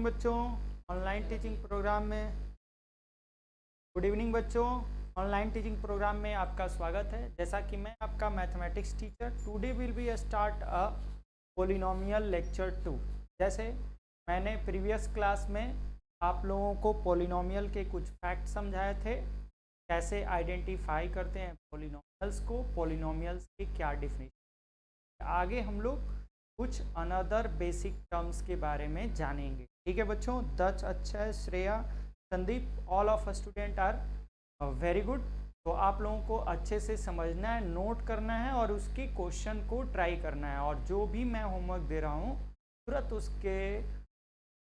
Evening बच्चों, online teaching programme में good evening बच्चों, ऑनलाइन टीचिंग प्रोग्राम में आपका स्वागत है। जैसा कि मैं आपका mathematics teacher, today will be start a polynomial lecture 2। जैसे मैंने प्रीवियस क्लास में आप लोगों को पॉलिनोमियल के कुछ फैक्ट समझाए थे, कैसे आइडेंटिफाई करते हैं पॉलिनोमियल्स को, पॉलिनोमियल्स की क्या डिफिनेशन। आगे हम लोग कुछ अनदर बेसिक टर्म्स के बारे में जानेंगे। ठीक है बच्चों, Daksh, Akshay, Shreya, Sandeep, all of student are very good. तो आप लोगों को अच्छे से समझना है, नोट करना है और उसके क्वेश्चन को ट्राई करना है, और जो भी मैं होमवर्क दे रहा हूँ तुरंत उसके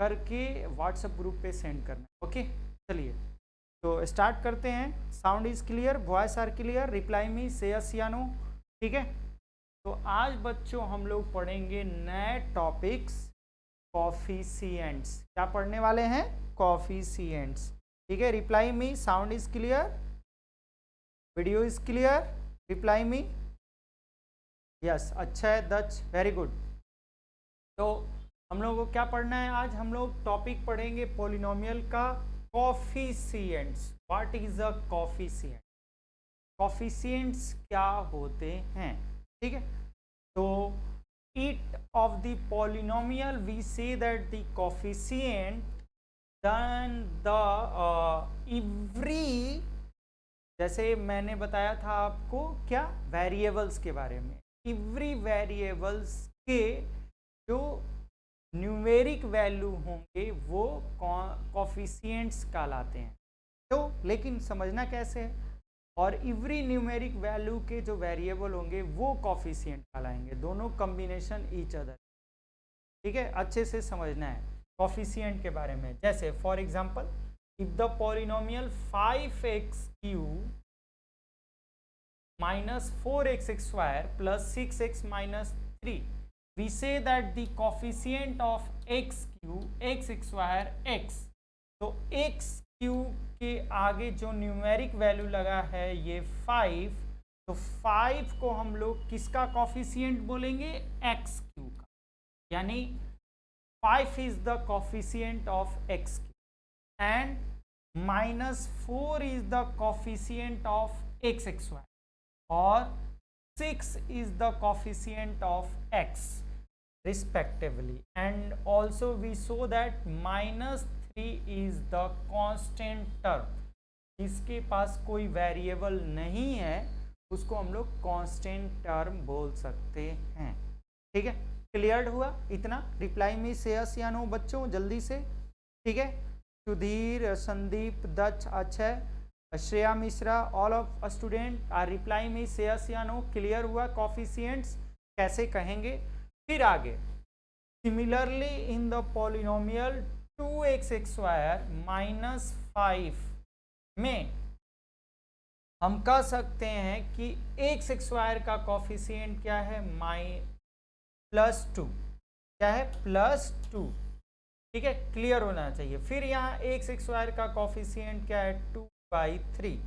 करके व्हाट्सएप ग्रुप पे सेंड करना है। ओके, चलिए तो स्टार्ट करते हैं। Sound is clear, voice are clear, reply me से यस या नो। ठीक है, तो आज बच्चों हम लोग पढ़ेंगे नए टॉपिक्स, कॉफिशिएंट्स। क्या पढ़ने वाले हैं? कॉफिशिएंट्स। ठीक है, reply me, sound is clear, video is clear, reply me yes. अच्छा है दक्ष, वेरी गुड। तो हम लोग को क्या पढ़ना है आज? हम लोग टॉपिक पढ़ेंगे पॉलिनोमियल का coefficients. What is a coefficient? Coefficients क्या होते हैं? ठीक है, तो it of the polynomial we say that the coefficient then the every, जैसे मैंने बताया था आपको क्या, वेरिएबल्स के बारे में। एवरी वेरिएबल्स के जो न्यूमेरिक वैल्यू होंगे वो कॉफिशिएंट्स कहलाते हैं। तो लेकिन समझना कैसे है? और एवरी न्यूमेरिक वैल्यू के जो वेरिएबल होंगे वो कॉफिशिएंट कहलाएंगे, दोनों कॉम्बिनेशन ईच अदर। ठीक है, अच्छे से समझना है कॉफिशिएंट के बारे में। जैसे for example, if the polynomial 5x³ minus 4x² plus 6x minus 3, we say that the coefficient of x³ x² x। तो x³ के आगे जो न्यूमेरिक वैल्यू लगा है ये 5, तो 5 को हम लोग किसका कॉफिशिएंट बोलेंगे? x³ का, यानी 5 is the coefficient of x³ and -4 is the coefficient of x² और 6 is the coefficient of x respectively, and also we show that -3 is the constant term। इसके पास कोई वेरिएबल नहीं है, उसको हम लोग कांस्टेंट टर्म बोल सकते हैं। ठीक है, क्लियर हुआ इतना? रिप्लाई मी से यस या नो बच्चों, जल्दी से। ठीक है, Sudhir, Sandeep, Daksh, Akshay, Shreya Mishra, all of student are reply me से यस या नो। क्लियर हुआ कॉफिशिएंट्स कैसे कहेंगे? फिर आगे, similarly in the polynomial 2x² minus 5 में हम कह सकते हैं कि x² का कॉफिशिएंट क्या है? +2। क्या है? +2। ठीक है, क्लियर होना चाहिए। फिर यहाँ x² का कॉफिशिएंट क्या है? 2/3,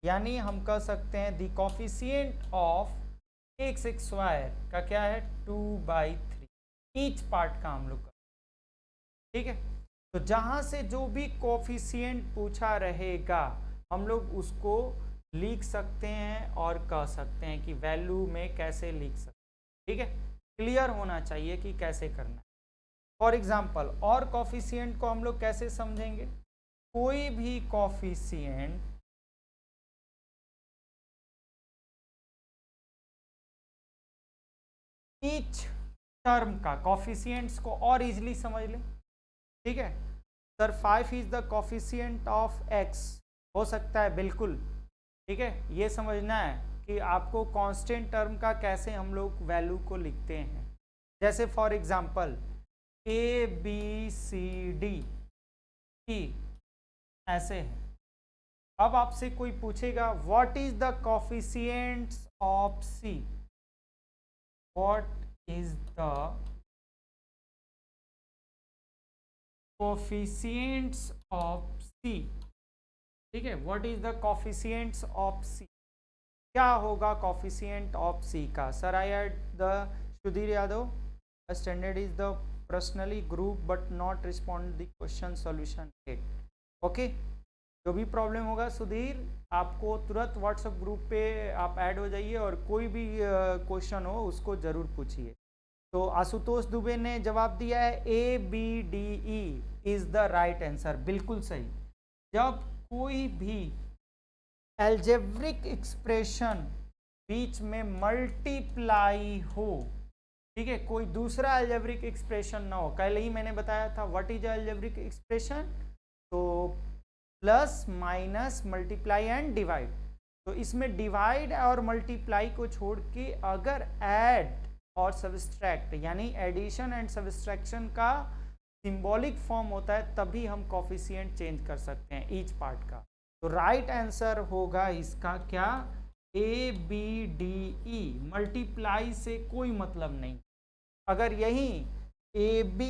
यानी हम कह सकते हैं द कॉफिशिएंट ऑफ x² का क्या है? 2/3। ईच पार्ट का हम लोग का। ठीक है, तो जहां से जो भी कॉफिशिएंट पूछा रहेगा हम लोग उसको लिख सकते हैं और कह सकते हैं कि वैल्यू में कैसे लिख सकते हैं। ठीक है, क्लियर होना चाहिए कि कैसे करना है। फॉर एग्जाम्पल, और कॉफिशिएंट को हम लोग कैसे समझेंगे? कोई भी कॉफिशिएंट ईच टर्म का कॉफिशिएंट्स को और इजीली समझ लें। ठीक है sir, 5 is the coefficient of x हो सकता है, बिल्कुल। ठीक है, ये समझना है कि आपको कांस्टेंट टर्म का कैसे हम लोग वैल्यू को लिखते हैं। जैसे फॉर एग्जांपल ABCD E ऐसे है। अब आपसे कोई पूछेगा what is the coefficients of C? What is the coefficients of C? ठीक है, what is the coefficients of C? क्या होगा कोफिशिएंट ऑफ C का? Sir I at the Sudhir Yadav, standard is the personally group but not respond the question solution at. Okay, जो भी problem होगा सुधीर, आपको तुरंत व्हाट्सएप ग्रुप पे आप ऐड हो जाइए और कोई भी क्वेश्चन हो उसको ज़रूर पूछिए। तो आशुतोष दुबे ने जवाब दिया है ABDE is the right answer, बिल्कुल सही। जब कोई भी एल्जेब्रिक एक्सप्रेशन बीच में मल्टीप्लाई हो, ठीक है, कोई दूसरा एल्जेब्रिक एक्सप्रेशन ना हो, कल ही मैंने बताया था व्हाट इज एल्जेब्रिक एक्सप्रेशन, तो plus minus multiply and divide. तो इसमें डिवाइड और मल्टीप्लाई को छोड़ के अगर ऐड और सब्सट्रैक्ट यानी एडिशन एंड सब्सट्रैक्शन का सिंबॉलिक फॉर्म होता है तभी हम कोफिशिएंट चेंज कर सकते हैं ईच पार्ट का। तो राइट आंसर होगा इसका क्या, ABDE। मल्टीप्लाई से कोई मतलब नहीं। अगर यही AB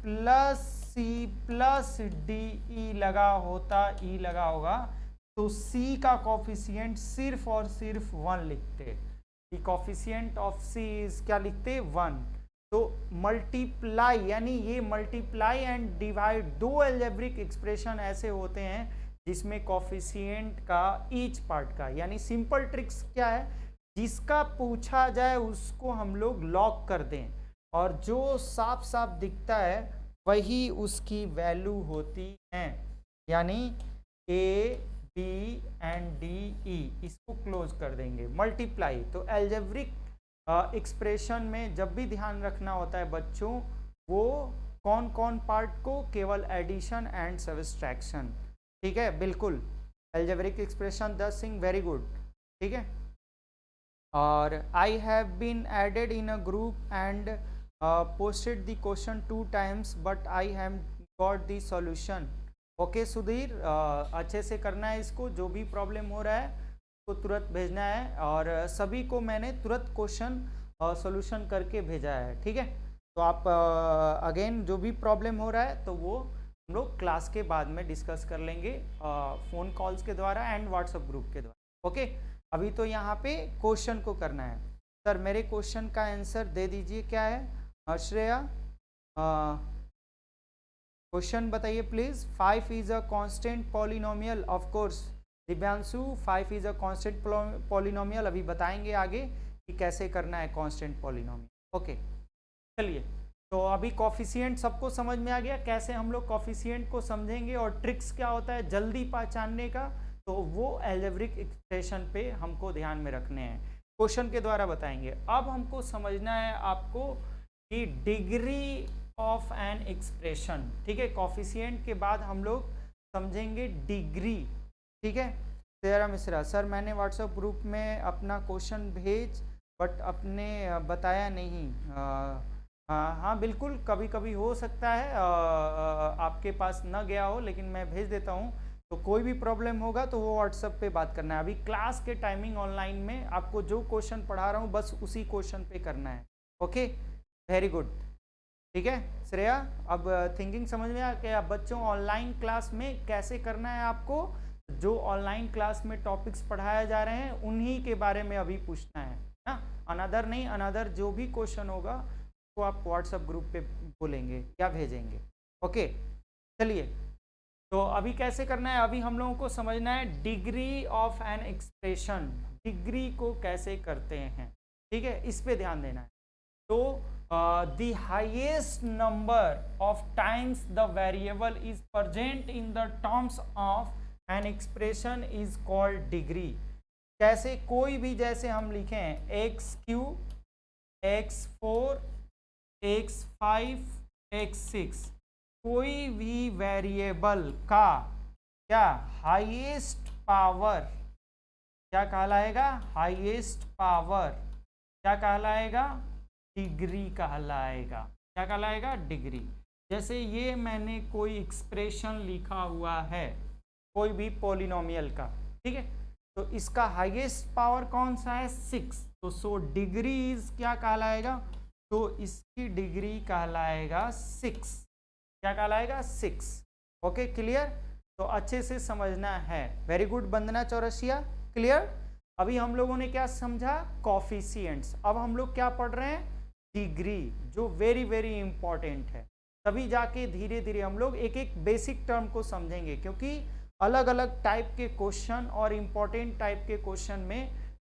plus C plus DE लगा होता, E लगा होगा, तो C का कोफिशिएंट सिर्फ और सिर्फ 1 लिखते। The coefficient of C is क्या लिखते, 1। तो मल्टीप्लाई यानी ये मल्टीप्लाई एंड डिवाइड, दो एल्जेब्रिक एक्सप्रेशन ऐसे होते हैं जिसमें कोफिशिएंट का ईच पार्ट का, यानी सिंपल ट्रिक्स क्या है, जिसका पूछा जाए उसको हम लोग लॉक कर दें और जो साफ साफ दिखता है वही उसकी वैल्यू होती है, यानी A B and D E, इसको क्लोज कर देंगे। मल्टीप्लाई तो एल्जेब्रिक एक्सप्रेशन में जब भी ध्यान रखना होता है बच्चों, वो कौन कौन पार्ट को, केवल एडिशन एंड सब्सट्रैक्शन, ठीक है, बिल्कुल। Algebraic expression 10 Singh, very good, ठीक है। और I have been added in a group and posted the question 2 times but I have got the solution। Okay Sudhir, अच्छे से करना है इसको, जो भी प्रॉब्लम हो रहा है तो तुरंत भेजना है और सभी को मैंने तुरंत क्वेश्चन सॉल्यूशन करके भेजा है, ठीक है। तो आप अगेन जो भी प्रॉब्लम हो रहा है तो वो हम लोग क्लास के बाद में डिस्कस कर लेंगे फ़ोन कॉल्स के द्वारा एंड व्हाट्सएप ग्रुप के द्वारा। ओके, अभी तो यहाँ पे क्वेश्चन को करना है। सर मेरे क्वेश्चन का आंसर दे दीजिए, क्या है श्रेया, क्वेश्चन बताइए please. 5 is a constant polynomial, of course Divyanshu 5 is a constant polynomial, अभी बताएंगे आगे कि कैसे करना है कांस्टेंट पॉलिनोमियल। ओके चलिए, तो अभी कोफिशिएंट सबको समझ में आ गया, कैसे हम लोग कोफिशिएंट को समझेंगे और ट्रिक्स क्या होता है जल्दी पहचानने का, तो वो एल्जेब्रिक एक्सप्रेशन पे हमको ध्यान में रखने हैं, क्वेश्चन के द्वारा बताएंगे। अब हमको समझना है आपको कि डिग्री ऑफ एन एक्सप्रेशन, ठीक है, कोफिशिएंट के बाद हम लोग समझेंगे डिग्री, ठीक है। तेरा मिश्रा, सर मैंने व्हाट्सएप ग्रुप में अपना क्वेश्चन भेज बट अपने बताया नहीं। हाँ बिल्कुल, कभी कभी हो सकता है आपके पास न गया हो, लेकिन मैं भेज देता हूँ। तो कोई भी प्रॉब्लम होगा तो वो व्हाट्सएप पे बात करना है। अभी क्लास के टाइमिंग ऑनलाइन में आपको जो क्वेश्चन पढ़ा रहा हूँ बस उसी क्वेश्चन पे करना है। ओके वेरी गुड, ठीक है श्रेया, अब थिंकिंग समझ में आ गया बच्चों। ऑनलाइन क्लास में कैसे करना है आपको, जो ऑनलाइन क्लास में टॉपिक्स पढ़ाए जा रहे हैं उन्हीं के बारे में अभी पूछना है ना, अनदर नहीं। अनदर जो भी क्वेश्चन होगा तो आप व्हाट्सएप ग्रुप पे बोलेंगे या भेजेंगे। ओके चलिए, तो अभी कैसे करना है, अभी हम लोगों को समझना है degree of an expression, degree को कैसे करते हैं, ठीक है, इस पे ध्यान देना है। तो the highest number of times the variable is present in the terms of an expression is called degree. कैसे, कोई भी जैसे हम लिखें x3, x4, x5, x6, कोई भी वेरिएबल का क्या हाईएस्ट पावर क्या कहलाएगा, हाईएस्ट पावर क्या कहलाएगा, डिग्री कहलाएगा। क्या कहलाएगा, डिग्री। जैसे ये मैंने कोई एक्सप्रेशन लिखा हुआ है कोई भी पॉलिनोमियल का, ठीक है, तो इसका हाईएस्ट पावर कौन सा है, 6, तो सो डिग्री इज क्या कहलाएगा, तो इसकी डिग्री कहलाएगा 6। क्या कहलाएगा, 6। ओके क्लियर, तो अच्छे से समझना है। वेरी गुड वंदना चौरसिया, क्लियर। अभी हम लोगों ने क्या समझा, कोफिशिएंट्स। अब हम लोग क्या पढ़ रहे हैं, डिग्री, जो वेरी वेरी इंपॉर्टेंट है। तभी जाके धीरे धीरे हम लोग एक एक बेसिक टर्म को समझेंगे, क्योंकि अलग अलग टाइप के क्वेश्चन और इम्पोर्टेंट टाइप के क्वेश्चन में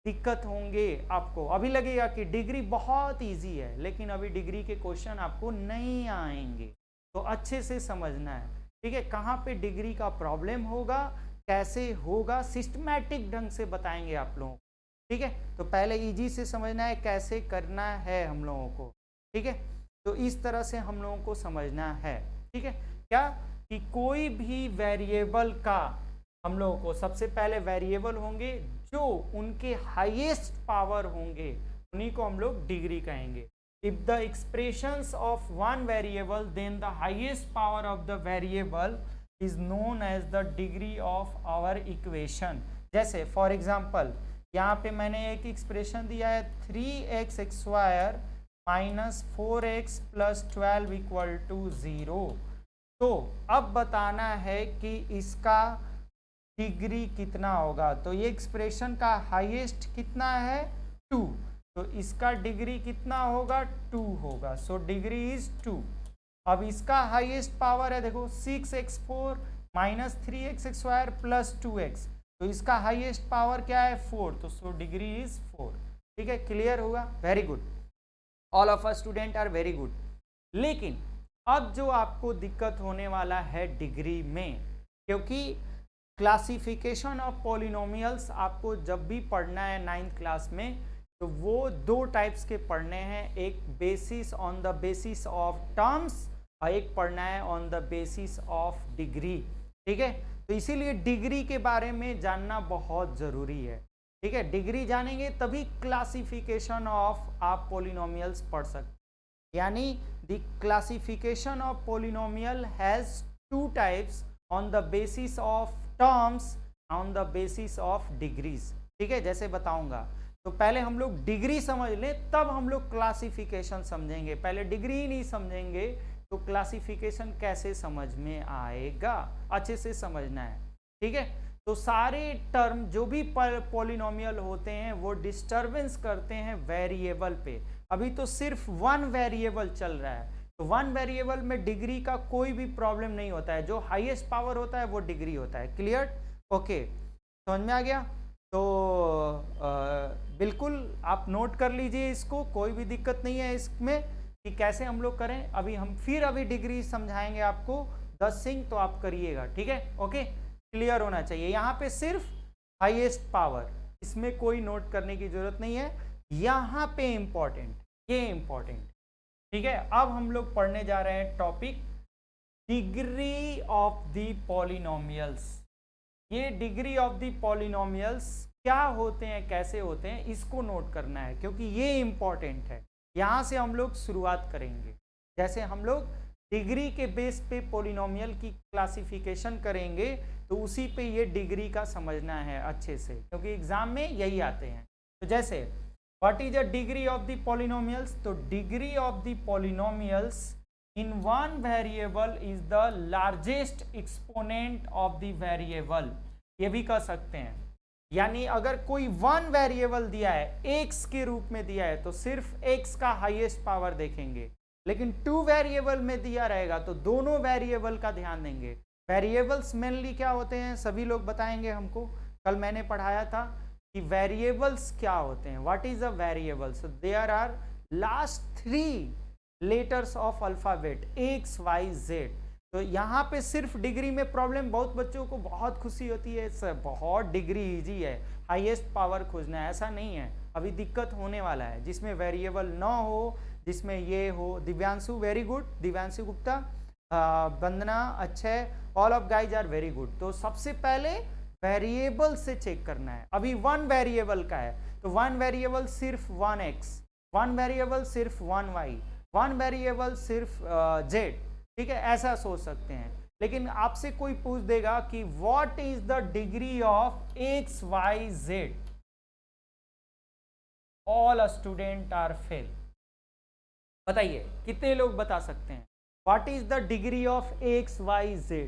दिक्कत होंगे आपको। अभी लगेगा कि डिग्री बहुत इजी है, लेकिन अभी डिग्री के क्वेश्चन आपको नहीं आएंगे, तो अच्छे से समझना है, ठीक है। कहाँ पे डिग्री का प्रॉब्लम होगा, कैसे होगा, सिस्टमैटिक ढंग से बताएंगे आप लोगों को, ठीक है। तो पहले इजी से समझना है, कैसे करना है हम लोगों को, ठीक है। तो इस तरह से हम लोगों को समझना है, ठीक है। क्या कि कोई भी वेरिएबल का हम लोगों को सबसे पहले वेरिएबल होंगे जो उनके हाईएस्ट पावर होंगे, उन्हीं को हम लोग डिग्री कहेंगे। If the expressions of one variable then the highest power of the variable is known as the degree of our equation. जैसे फॉर एग्जाम्पल यहाँ पे मैंने एक एक्सप्रेशन दिया है 3x² minus 4x plus 12 equal to 0। तो अब बताना है कि इसका डिग्री कितना होगा। तो ये एक्सप्रेशन का हाईएस्ट कितना है 2, तो इसका डिग्री कितना होगा 2 होगा। So degree is 2। अब इसका हाईएस्ट पावर है देखो 6x4 minus 3x² plus 2x, तो इसका हाईएस्ट पावर क्या है 4, तो सो डिग्री इज 4। ठीक है, क्लियर हुआ, very good, all of us student are very good. लेकिन अब जो आपको दिक्कत होने वाला है डिग्री में, क्योंकि क्लासिफिकेशन ऑफ पॉलिनोमियल्स आपको जब भी पढ़ना है 9th क्लास में, तो वो 2 टाइप्स के पढ़ने हैं, एक basis on the basis of terms और एक पढ़ना है on the basis of degree. ठीक है, तो इसीलिए डिग्री के बारे में जानना बहुत ज़रूरी है। ठीक है, डिग्री जानेंगे तभी क्लासिफिकेशन ऑफ आप पॉलिनोमियल्स पढ़ सकते। यानी the classification of polynomial has 2 types, on the basis of terms, on the basis of degrees. ठीक है, जैसे बताऊंगा। तो पहले हम लोग डिग्री समझ लें, तब हम लोग क्लासिफिकेशन समझेंगे। पहले डिग्री ही नहीं समझेंगे तो क्लासिफिकेशन कैसे समझ में आएगा, अच्छे से समझना है। ठीक है, तो सारे टर्म जो भी पॉलिनोमियल होते हैं वो डिस्टर्बेंस करते हैं वेरिएबल पे। अभी तो सिर्फ 1 वेरिएबल चल रहा है, तो 1 वेरिएबल में डिग्री का कोई भी प्रॉब्लम नहीं होता है। जो हाईएस्ट पावर होता है वो डिग्री होता है। क्लियर, ओके, समझ में आ गया। तो बिल्कुल आप नोट कर लीजिए इसको, कोई भी दिक्कत नहीं है इसमें कि कैसे हम लोग करें। अभी डिग्री समझाएंगे आपको 10 सिंह, तो आप करिएगा। ठीक है, ओके, क्लियर होना चाहिए। यहाँ पे सिर्फ हाईएस्ट पावर, इसमें कोई नोट करने की जरूरत नहीं है। यहाँ पे इम्पॉर्टेंट, ये इम्पॉर्टेंट। ठीक है, अब हम लोग पढ़ने जा रहे हैं topic degree of the polynomials. ये डिग्री ऑफ द पॉलिनोमियल्स क्या होते हैं, कैसे होते हैं, इसको नोट करना है, क्योंकि ये इम्पॉर्टेंट है। यहाँ से हम लोग शुरुआत करेंगे। जैसे हम लोग डिग्री के बेस पे पॉलिनोमियल की क्लासिफिकेशन करेंगे, तो उसी पे ये डिग्री का समझना है अच्छे से, क्योंकि एग्जाम में यही आते हैं। तो जैसे what is the degree of the polynomials, तो degree of the polynomials in one variable is the largest exponent of the variable. ये भी कह सकते हैं, यानी अगर कोई 1 वेरिएबल दिया है, x के रूप में दिया है, तो सिर्फ x का हाईएस्ट पावर देखेंगे। लेकिन 2 वेरिएबल में दिया रहेगा तो दोनों वेरिएबल का ध्यान देंगे। वेरिएबल्स मेनली क्या होते हैं, सभी लोग बताएंगे हमको। कल मैंने पढ़ाया था कि वेरिएबल्स क्या होते हैं, what is a variable. So there are last 3 letters of alphabet x y z। तो यहाँ पे सिर्फ डिग्री में प्रॉब्लम, बहुत बच्चों को बहुत खुशी होती है सर बहुत डिग्री इजी है, हाईएस्ट पावर खोजना है, ऐसा नहीं है। अभी दिक्कत होने वाला है जिसमें वेरिएबल ना हो, जिसमें ये हो। Divyanshu very good, Divyanshu Gupta, Vandana Akshay, all of guys are very good. तो सबसे पहले वेरिएबल से चेक करना है। अभी 1 वेरिएबल का है, तो 1 वेरिएबल सिर्फ 1x, 1 वेरिएबल सिर्फ 1y, 1 वेरिएबल सिर्फ z। ठीक है, ऐसा सोच सकते हैं। लेकिन आपसे कोई पूछ देगा कि what is the degree of x y z, all student are fail. बताइए कितने लोग बता सकते हैं what is the degree of x y z।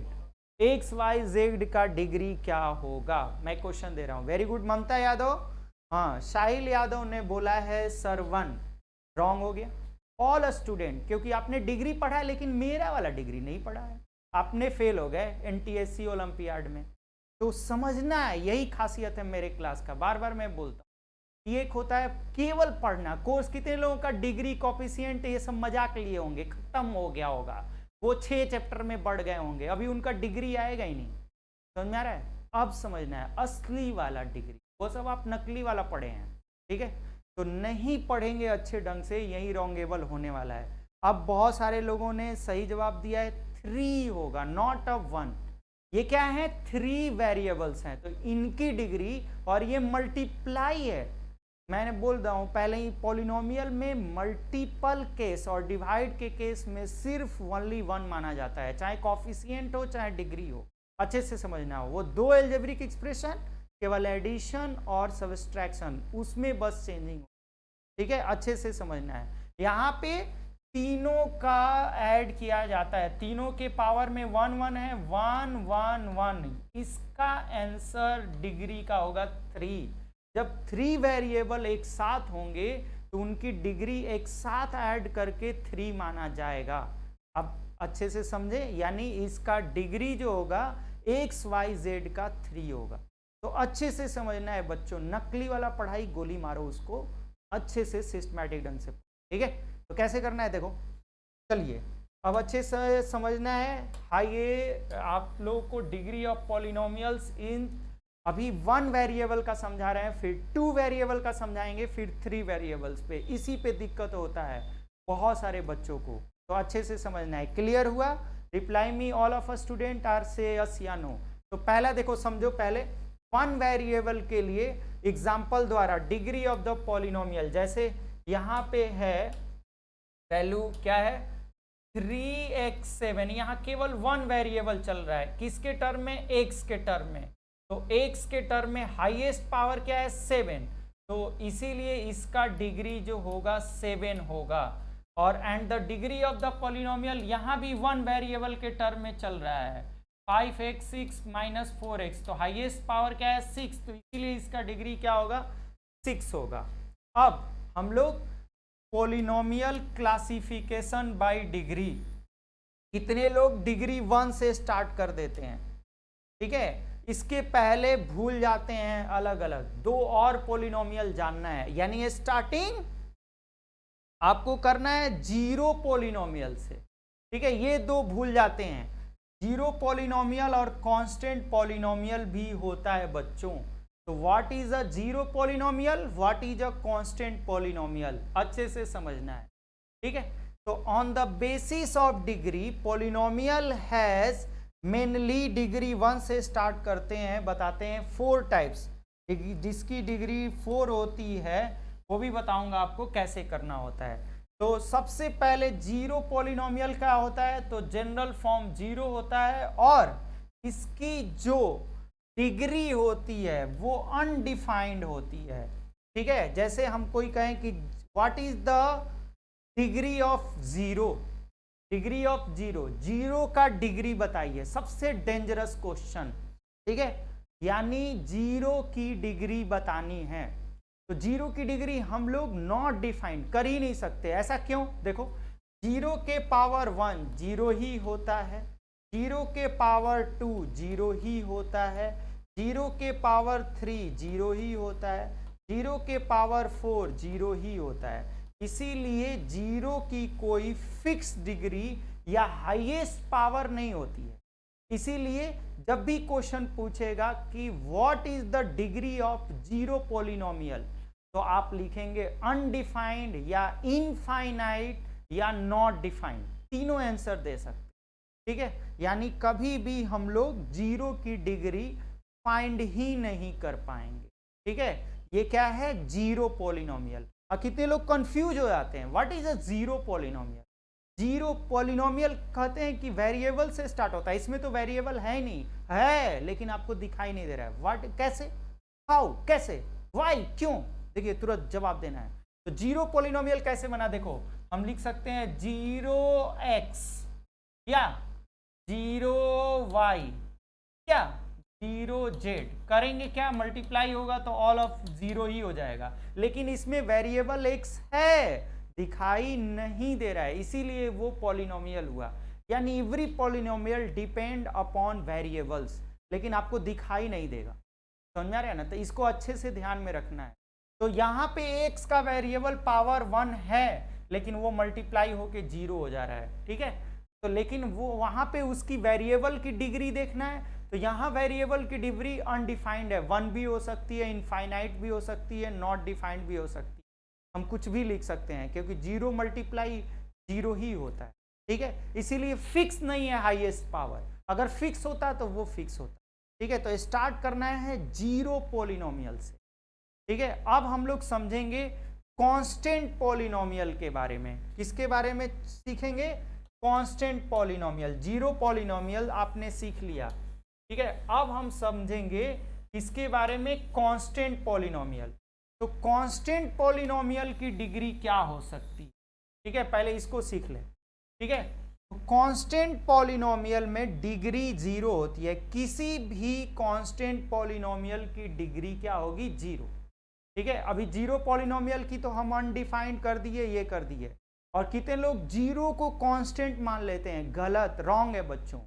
x y z का डिग्री क्या होगा, मैं क्वेश्चन दे रहा हूं। वेरी गुड ममता यादव, हाँ साहिल यादव ने बोला है सर 1, रॉन्ग हो गया। ऑल स्टूडेंट, क्योंकि आपने डिग्री पढ़ा है लेकिन मेरा वाला डिग्री नहीं पढ़ा है, आपने फेल हो गए NTSC ओलंपियाड में। तो समझना है, यही खासियत है मेरे क्लास का, बार बार मैं बोलता हूँ। एक होता है केवल पढ़ना, कोर्स कितने लोगों का डिग्री कॉफिशिएंट ये सब मजाक लिए होंगे, खत्म हो गया होगा, वो 6 चैप्टर में बढ़ गए होंगे, अभी उनका डिग्री आएगा ही नहीं। समझ में आ रहा है? अब समझना है असली वाला डिग्री, वो सब आप नकली वाला पढ़े हैं, ठीक है? तो नहीं पढ़ेंगे अच्छे ढंग से, यही रॉन्गेबल होने वाला है। अब बहुत सारे लोगों ने सही जवाब दिया है 3 होगा, नॉट अ 1। ये क्या है? 3 वेरिएबल्स हैं, तो इनकी डिग्री, और ये मल्टीप्लाई है। मैंने बोल रहा हूं पहले ही, पॉलिनोमियल में मल्टीपल केस और डिवाइड के केस में सिर्फ ओनली 1 माना जाता है, चाहे कॉफिशिएंट हो चाहे डिग्री हो। अच्छे से समझना हो, वो 2 एल्जेब्रिक एक्सप्रेशन, केवल एडिशन और सब्सट्रैक्शन, उसमें बस चेंजिंग हो, ठीक है? अच्छे से समझना है। यहाँ पे तीनों का ऐड किया जाता है, तीनों के पावर में 1 1 है, 1 1 1, इसका आंसर डिग्री का होगा 3। जब 3 वेरिएबल एक साथ होंगे तो उनकी डिग्री एक साथ ऐड करके 3 माना जाएगा। अब अच्छे से समझे, यानी इसका डिग्री जो होगा XYZ का 3 होगा। तो अच्छे से समझना है बच्चों, नकली वाला पढ़ाई गोली मारो उसको, अच्छे से सिस्टमैटिक ढंग से, ठीक है? तो कैसे करना है देखो, चलिए अब अच्छे से समझना है। हाँ, ये आप लोगों को डिग्री ऑफ पॉलिनोमियल्स इन, अभी 1 वेरिएबल का समझा रहे हैं, फिर 2 वेरिएबल का समझाएंगे, फिर 3 वेरिएबल्स पे। इसी पे दिक्कत होता है बहुत सारे बच्चों को, तो अच्छे से समझना है। क्लियर हुआ? Reply me all of a student are से यस या नो। तो पहला देखो, समझो पहले 1 वेरिएबल के लिए एग्जाम्पल द्वारा डिग्री ऑफ द पॉलिनोमियल, जैसे यहाँ पे है वैल्यू क्या है 3x7, यहाँ केवल 1 वेरिएबल चल रहा है, किसके टर्म में? x के टर्म में। तो x के टर्म में हाईएस्ट पावर क्या है? 7, तो इसीलिए इसका डिग्री जो होगा 7 होगा। और and the degree of the polynomial, यहाँ भी 1 वेरिएबल के टर्म में चल रहा है, 5x6 माइनस 4x, तो हाईएस्ट पावर क्या है? 6, तो इसीलिए इसका डिग्री क्या होगा? 6 होगा। अब हम लोग पॉलिनोमियल क्लासिफिकेशन बाय डिग्री, कितने लोग डिग्री 1 से स्टार्ट कर देते हैं, ठीक है? इसके पहले भूल जाते हैं अलग अलग। 2 और पॉलिनोमियल जानना है, यानी स्टार्टिंग आपको करना है 0 पॉलिनोमियल से, ठीक है? ये 2 भूल जाते हैं, 0 पॉलिनोमियल और कांस्टेंट पॉलिनोमियल भी होता है बच्चों। तो what is a 0 polynomial, what is a constant polynomial, अच्छे से समझना है, ठीक है? तो on the basis of degree, polynomial has mainly, degree 1 से स्टार्ट करते हैं, बताते हैं 4 टाइप्स, जिसकी डिग्री 4 होती है, वो भी बताऊंगा आपको कैसे करना होता है। तो सबसे पहले 0 पॉलिनोमियल क्या होता है? तो जनरल फॉर्म 0 होता है, और इसकी जो डिग्री होती है वो अनडिफाइंड होती है, ठीक है? जैसे हम कोई कहें कि what is the degree of 0, degree of 0, 0 का डिग्री बताइए, सबसे डेंजरस क्वेश्चन, ठीक है? यानी 0 की डिग्री बतानी है, तो 0 की डिग्री हम लोग नॉट डिफाइंड कर ही नहीं सकते। ऐसा क्यों? देखो, 0 के पावर 1 0 ही होता है, 0 के पावर 2 0 ही होता है, 0 के पावर 3 0 ही होता है, 0 के पावर 4 0 ही होता है। इसीलिए 0 की कोई फिक्स डिग्री या हाईएस्ट पावर नहीं होती है। इसीलिए जब भी क्वेश्चन पूछेगा कि what is the degree of 0 polynomial, तो आप लिखेंगे अनडिफाइंड या इनफाइनाइट या नॉट डिफाइंड, तीनों आंसर दे सकते, ठीक है? यानी कभी भी हम लोग 0 की डिग्री फाइंड ही नहीं कर पाएंगे, ठीक है? ये क्या है? 0 पॉलिनोमियल। और कितने लोग कंफ्यूज हो जाते हैं, what is a 0 polynomial? 0 polynomial कहते हैं कि वेरिएबल से स्टार्ट होता है, इसमें तो वेरिएबल है ही नहीं, है लेकिन आपको दिखाई नहीं दे रहा है। व्हाट, कैसे, हाउ, कैसे, व्हाई, क्यों? देखिए तुरंत जवाब देना है। तो 0 पॉलिनोमियल कैसे बना? देखो, हम लिख सकते हैं 0x या 0y या 0z, करेंगे क्या? मल्टीप्लाई होगा तो ऑल ऑफ 0 ही हो जाएगा, लेकिन इसमें वेरिएबल x है, दिखाई नहीं दे रहा है, इसीलिए वो पॉलिनोमियल हुआ। यानी every polynomial depend upon variables, लेकिन आपको दिखाई नहीं देगा। समझ में आ रहा है ना? तो इसको अच्छे से ध्यान में रखना है। तो यहाँ पे x का वेरिएबल पावर 1 है, लेकिन वो मल्टीप्लाई होके 0 हो जा रहा है, ठीक है। तो लेकिन वो वहाँ पे उसकी वेरिएबल की डिग्री देखना है, तो यहाँ वेरिएबल की डिग्री अनडिफाइंड है, 1 भी हो सकती है, इनफाइनाइट भी हो सकती है, नॉट डिफाइंड भी हो सकती है, हम कुछ भी लिख सकते हैं, क्योंकि 0 मल्टीप्लाई 0 ही होता है, ठीक है। इसीलिए फिक्स नहीं है हाईएस्ट पावर, अगर फिक्स होता तो वो फिक्स होता, ठीक है। तो स्टार्ट करना है 0 पॉलिनोमियल से, ठीक है। अब हम लोग समझेंगे कांस्टेंट पॉलिनोमियल के बारे में। किसके बारे में सीखेंगे? Constant polynomial. 0 पॉलिनोमियल आपने सीख लिया, ठीक है। अब हम समझेंगे किसके बारे में? Constant polynomial. तो कांस्टेंट पॉलिनोमियल की डिग्री क्या हो सकती, ठीक है, पहले इसको सीख ले, ठीक है। तो कांस्टेंट पॉलिनोमियल में डिग्री 0 होती है, किसी भी कांस्टेंट पॉलिनोमियल की डिग्री क्या होगी? 0, ठीक है। अभी 0 पॉलिनोमियल की तो हम अनडिफाइंड कर दिए, ये कर दिए, और कितने लोग 0 को कांस्टेंट मान लेते हैं, गलत, रॉन्ग है बच्चों।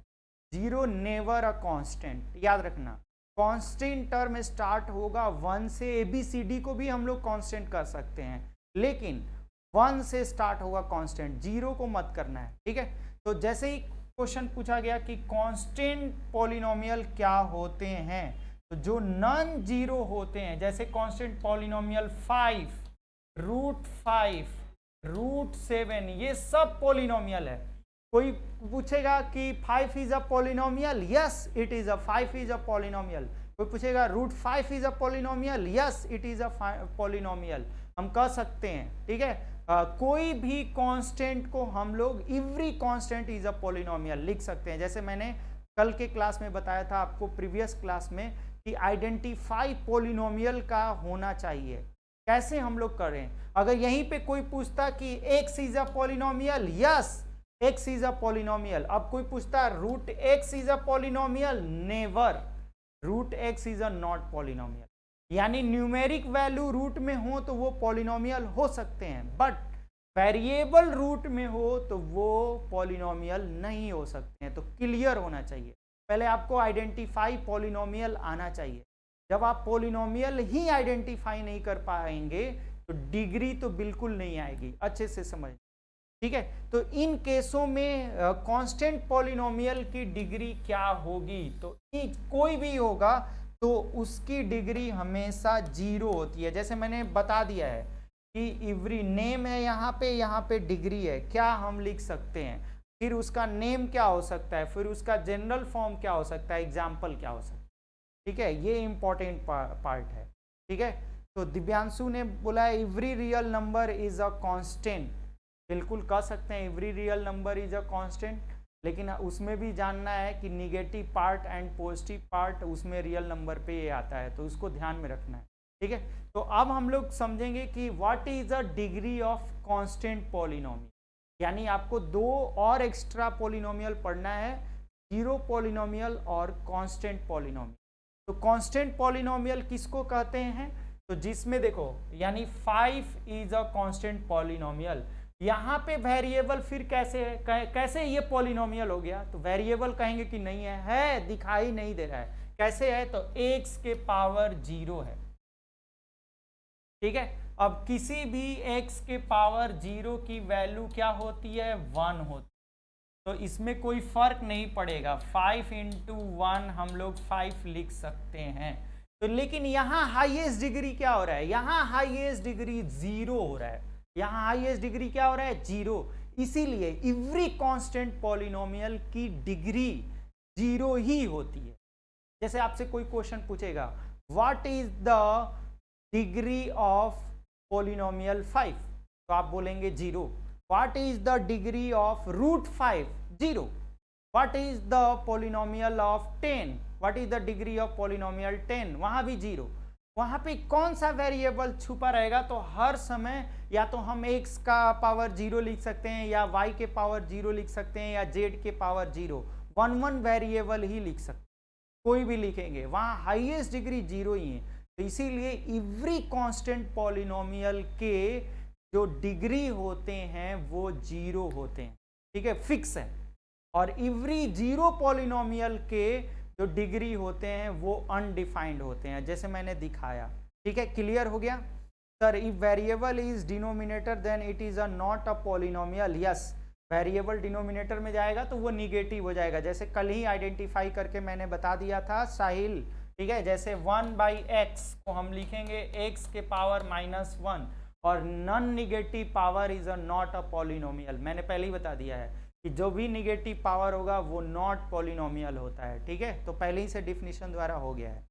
0 नेवर अ कांस्टेंट, याद रखना। कांस्टेंट टर्म स्टार्ट होगा 1 से, ABCD को भी हम लोग कांस्टेंट कर सकते हैं, लेकिन 1 से स्टार्ट होगा कांस्टेंट, 0 को मत करना है, ठीक है। तो जैसे ही क्वेश्चन पूछा गया कि कांस्टेंट पॉलिनोमियल क्या होते हैं, तो जो नॉन जीरो होते हैं, जैसे कांस्टेंट पॉलिनोमियल 5, √5, √7, ये सब पॉलिनोमियल है। कोई पूछेगा कि 5 is a polynomial, yes it is a 5 is a polynomial. कोई पूछेगा √5 is a polynomial, yes it is a polynomial, हम कह सकते हैं, ठीक है। कोई भी कांस्टेंट को हम लोग every constant is a polynomial लिख सकते हैं। जैसे मैंने कल के क्लास में बताया था आपको, प्रीवियस क्लास में, कि आइडेंटिफाई पॉलिनोमियल का होना चाहिए। कैसे हम लोग करें? अगर यहीं पे कोई पूछता कि x is a polynomial, yes x is a polynomial. अब कोई पूछता √x is a polynomial, never, √x is a not polynomial. यानी न्यूमेरिक वैल्यू रूट में हो तो वो पॉलिनोमियल हो सकते हैं, बट वेरिएबल रूट में हो तो वो पॉलिनोमियल नहीं हो सकते हैं। तो क्लियर होना चाहिए, पहले आपको आइडेंटिफाई पॉलिनोमियल आना चाहिए। जब आप पॉलिनोमियल ही आइडेंटिफाई नहीं कर पाएंगे तो डिग्री तो बिल्कुल नहीं आएगी, अच्छे से समझ, ठीक है। तो इन केसों में कांस्टेंट पॉलिनोमियल की डिग्री क्या होगी? तो कोई भी होगा तो उसकी डिग्री हमेशा 0 होती है। जैसे मैंने बता दिया है कि एवरी नेम है, यहाँ पे डिग्री है, क्या हम लिख सकते हैं, फिर उसका नेम क्या हो सकता है, फिर उसका जनरल फॉर्म क्या हो सकता है, एग्जाम्पल क्या हो सकता है, ठीक है। ये इंपॉर्टेंट पार्ट है, ठीक है। तो दिव्यांशु ने बोला every real number is a constant, बिल्कुल कह सकते हैं every real number is a constant, लेकिन उसमें भी जानना है कि negative part and positive part उसमें रियल नंबर पे ये आता है, तो उसको ध्यान में रखना है, ठीक है। तो अब हम लोग समझेंगे कि what is a degree of constant polynomial, यानी आपको 2 और एक्स्ट्रा पॉलिनोमियल पढ़ना है, 0 पॉलिनोमियल और कांस्टेंट पॉलिनोमियल। तो कांस्टेंट पॉलिनोमियल किसको कहते हैं? तो जिसमें देखो, यानी 5 इज अ कांस्टेंट पॉलिनोमियल, यहाँ पे वेरिएबल फिर कैसे है, कैसे ये पॉलिनोमियल हो गया? तो वेरिएबल कहेंगे कि नहीं है, दिखाई नहीं दे रहा है, कैसे है? तो x के पावर 0 है, ठीक है। अब किसी भी x के पावर 0 की वैल्यू क्या होती है? 1 होती है, तो इसमें कोई फर्क नहीं पड़ेगा, 5 × 1 हम लोग 5 लिख सकते हैं। तो लेकिन यहाँ हाईएस्ट डिग्री क्या हो रहा है? यहाँ हाईएस्ट डिग्री 0 हो रहा है, यहाँ हाईएस्ट डिग्री क्या हो रहा है? 0। इसीलिए एवरी कांस्टेंट पॉलिनोमियल की डिग्री 0 ही होती है। जैसे आपसे कोई क्वेश्चन पूछेगा what is the degree of polynomial 5, तो आप बोलेंगे 0। What is the degree of √5? 0। What is the polynomial of 10? What is the degree of polynomial 10? वहां भी 0। वहां पे कौन सा वेरिएबल छुपा रहेगा? तो हर समय या तो हम x का पावर 0 लिख सकते हैं, या y के पावर 0 लिख सकते हैं, या z के पावर 0, 1 वेरिएबल ही लिख सकते हैं, कोई भी लिखेंगे, वहां हाईएस्ट डिग्री 0 ही है। तो इसीलिए एवरी कांस्टेंट पॉलिनोमियल के जो डिग्री होते हैं वो 0 होते हैं, ठीक है, फिक्स है। और एवरी 0 पॉलिनोमियल के जो डिग्री होते हैं वो अनडिफाइंड होते हैं, जैसे मैंने दिखाया, ठीक है। क्लियर हो गया sir? If variable is denominator then it is a not a polynomial. Yes, variable denominator में जाएगा तो वो निगेटिव हो जाएगा, जैसे कल ही आइडेंटिफाई करके मैंने बता दिया था साहिल, ठीक है। जैसे 1/x को हम लिखेंगे x के पावर -1, और non negative power is a not a polynomial. मैंने पहले ही बता दिया है कि जो भी निगेटिव पावर होगा वो नॉट पॉलिनोमियल होता है, ठीक है। तो पहले ही से डिफिनीशन द्वारा हो गया है।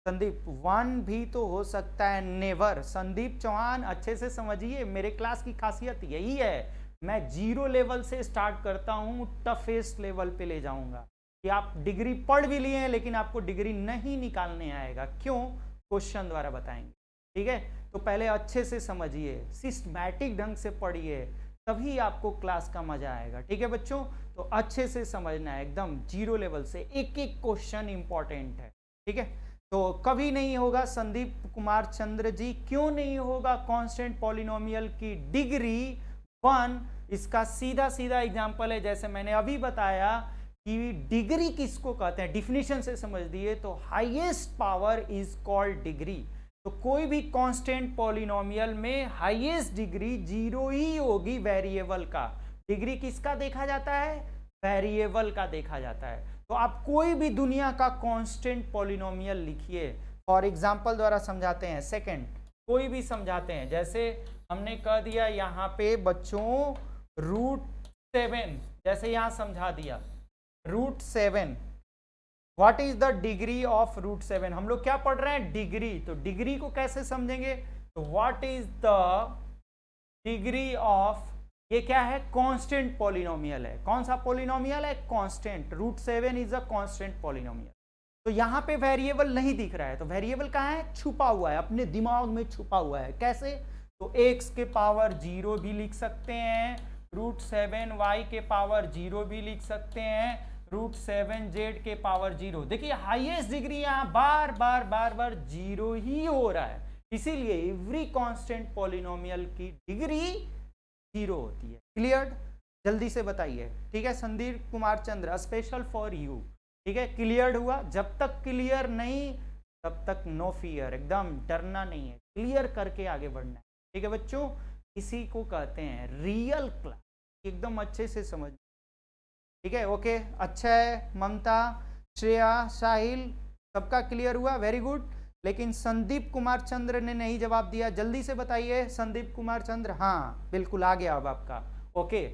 संदीप 1 भी तो हो सकता है, नेवर। संदीप चौहान अच्छे से समझिए, मेरे क्लास की खासियत यही है, मैं 0 लेवल से स्टार्ट करता हूँ, टफेस्ट लेवल पे ले जाऊंगा कि आप डिग्री पढ़ भी लिए हैं लेकिन आपको डिग्री नहीं निकालने आएगा। क्यों? क्वेश्चन द्वारा बताएंगे, ठीक है। तो पहले अच्छे से समझिए, सिस्टमैटिक ढंग से पढ़िए, तभी आपको क्लास का मजा आएगा, ठीक है बच्चों। तो अच्छे से समझना है, एकदम 0 लेवल से एक एक क्वेश्चन इंपॉर्टेंट है, ठीक है। तो कभी नहीं होगा संदीप कुमार चंद्र जी, क्यों नहीं होगा कांस्टेंट पॉलिनोमियल की डिग्री 1? इसका सीधा सीधा एग्जांपल है, जैसे मैंने अभी बताया कि डिग्री किसको कहते हैं, डिफिनीशन से समझ दिए तो highest power is called degree. तो कोई भी कांस्टेंट पॉलिनोमियल में हाईएस्ट डिग्री 0 ही होगी वेरिएबल का। डिग्री किसका देखा जाता है? वेरिएबल का देखा जाता है। तो आप कोई भी दुनिया का कांस्टेंट पॉलिनोमियल लिखिए, फॉर एग्जांपल द्वारा समझाते हैं, सेकंड कोई भी समझाते हैं, जैसे हमने कह दिया यहाँ पे बच्चों √7, जैसे यहाँ समझा दिया √7, what is the degree of √7? हम लोग क्या पढ़ रहे हैं? डिग्री। तो डिग्री को कैसे समझेंगे? तो what is the degree of, ये क्या है? कांस्टेंट पॉलिनोमियल है। कौन सा पॉलिनोमियल है? Constant. √7 is a constant polynomial. तो यहाँ पे वेरिएबल नहीं दिख रहा है, तो वेरिएबल कहाँ है? छुपा हुआ है, अपने दिमाग में छुपा हुआ है। कैसे? तो x के पावर 0 भी लिख सकते हैं, √7y के पावर 0 भी लिख सकते हैं, √7z के पावर 0। देखिए हाईएस्ट डिग्री यहाँ बार बार 0 ही हो रहा है, इसीलिए एवरी कांस्टेंट पॉलिनोमियल की डिग्री 0 होती है। क्लियर? जल्दी से बताइए, ठीक है। संदीप कुमार चंद्र, स्पेशल फॉर यू, ठीक है। क्लियर हुआ? जब तक क्लियर नहीं तब तक नो फियर, एकदम डरना नहीं है, क्लियर करके आगे बढ़ना है, ठीक है बच्चों। इसी को कहते हैं रियल क्लास, एकदम अच्छे से समझ, ठीक है। ओके, अच्छा है। ममता, श्रेया, साहिल, सबका क्लियर हुआ? Very good. लेकिन संदीप कुमार चंद्र ने नहीं जवाब दिया, जल्दी से बताइए। संदीप कुमार चंद्र, हाँ बिल्कुल आ गया अब आपका। ओके,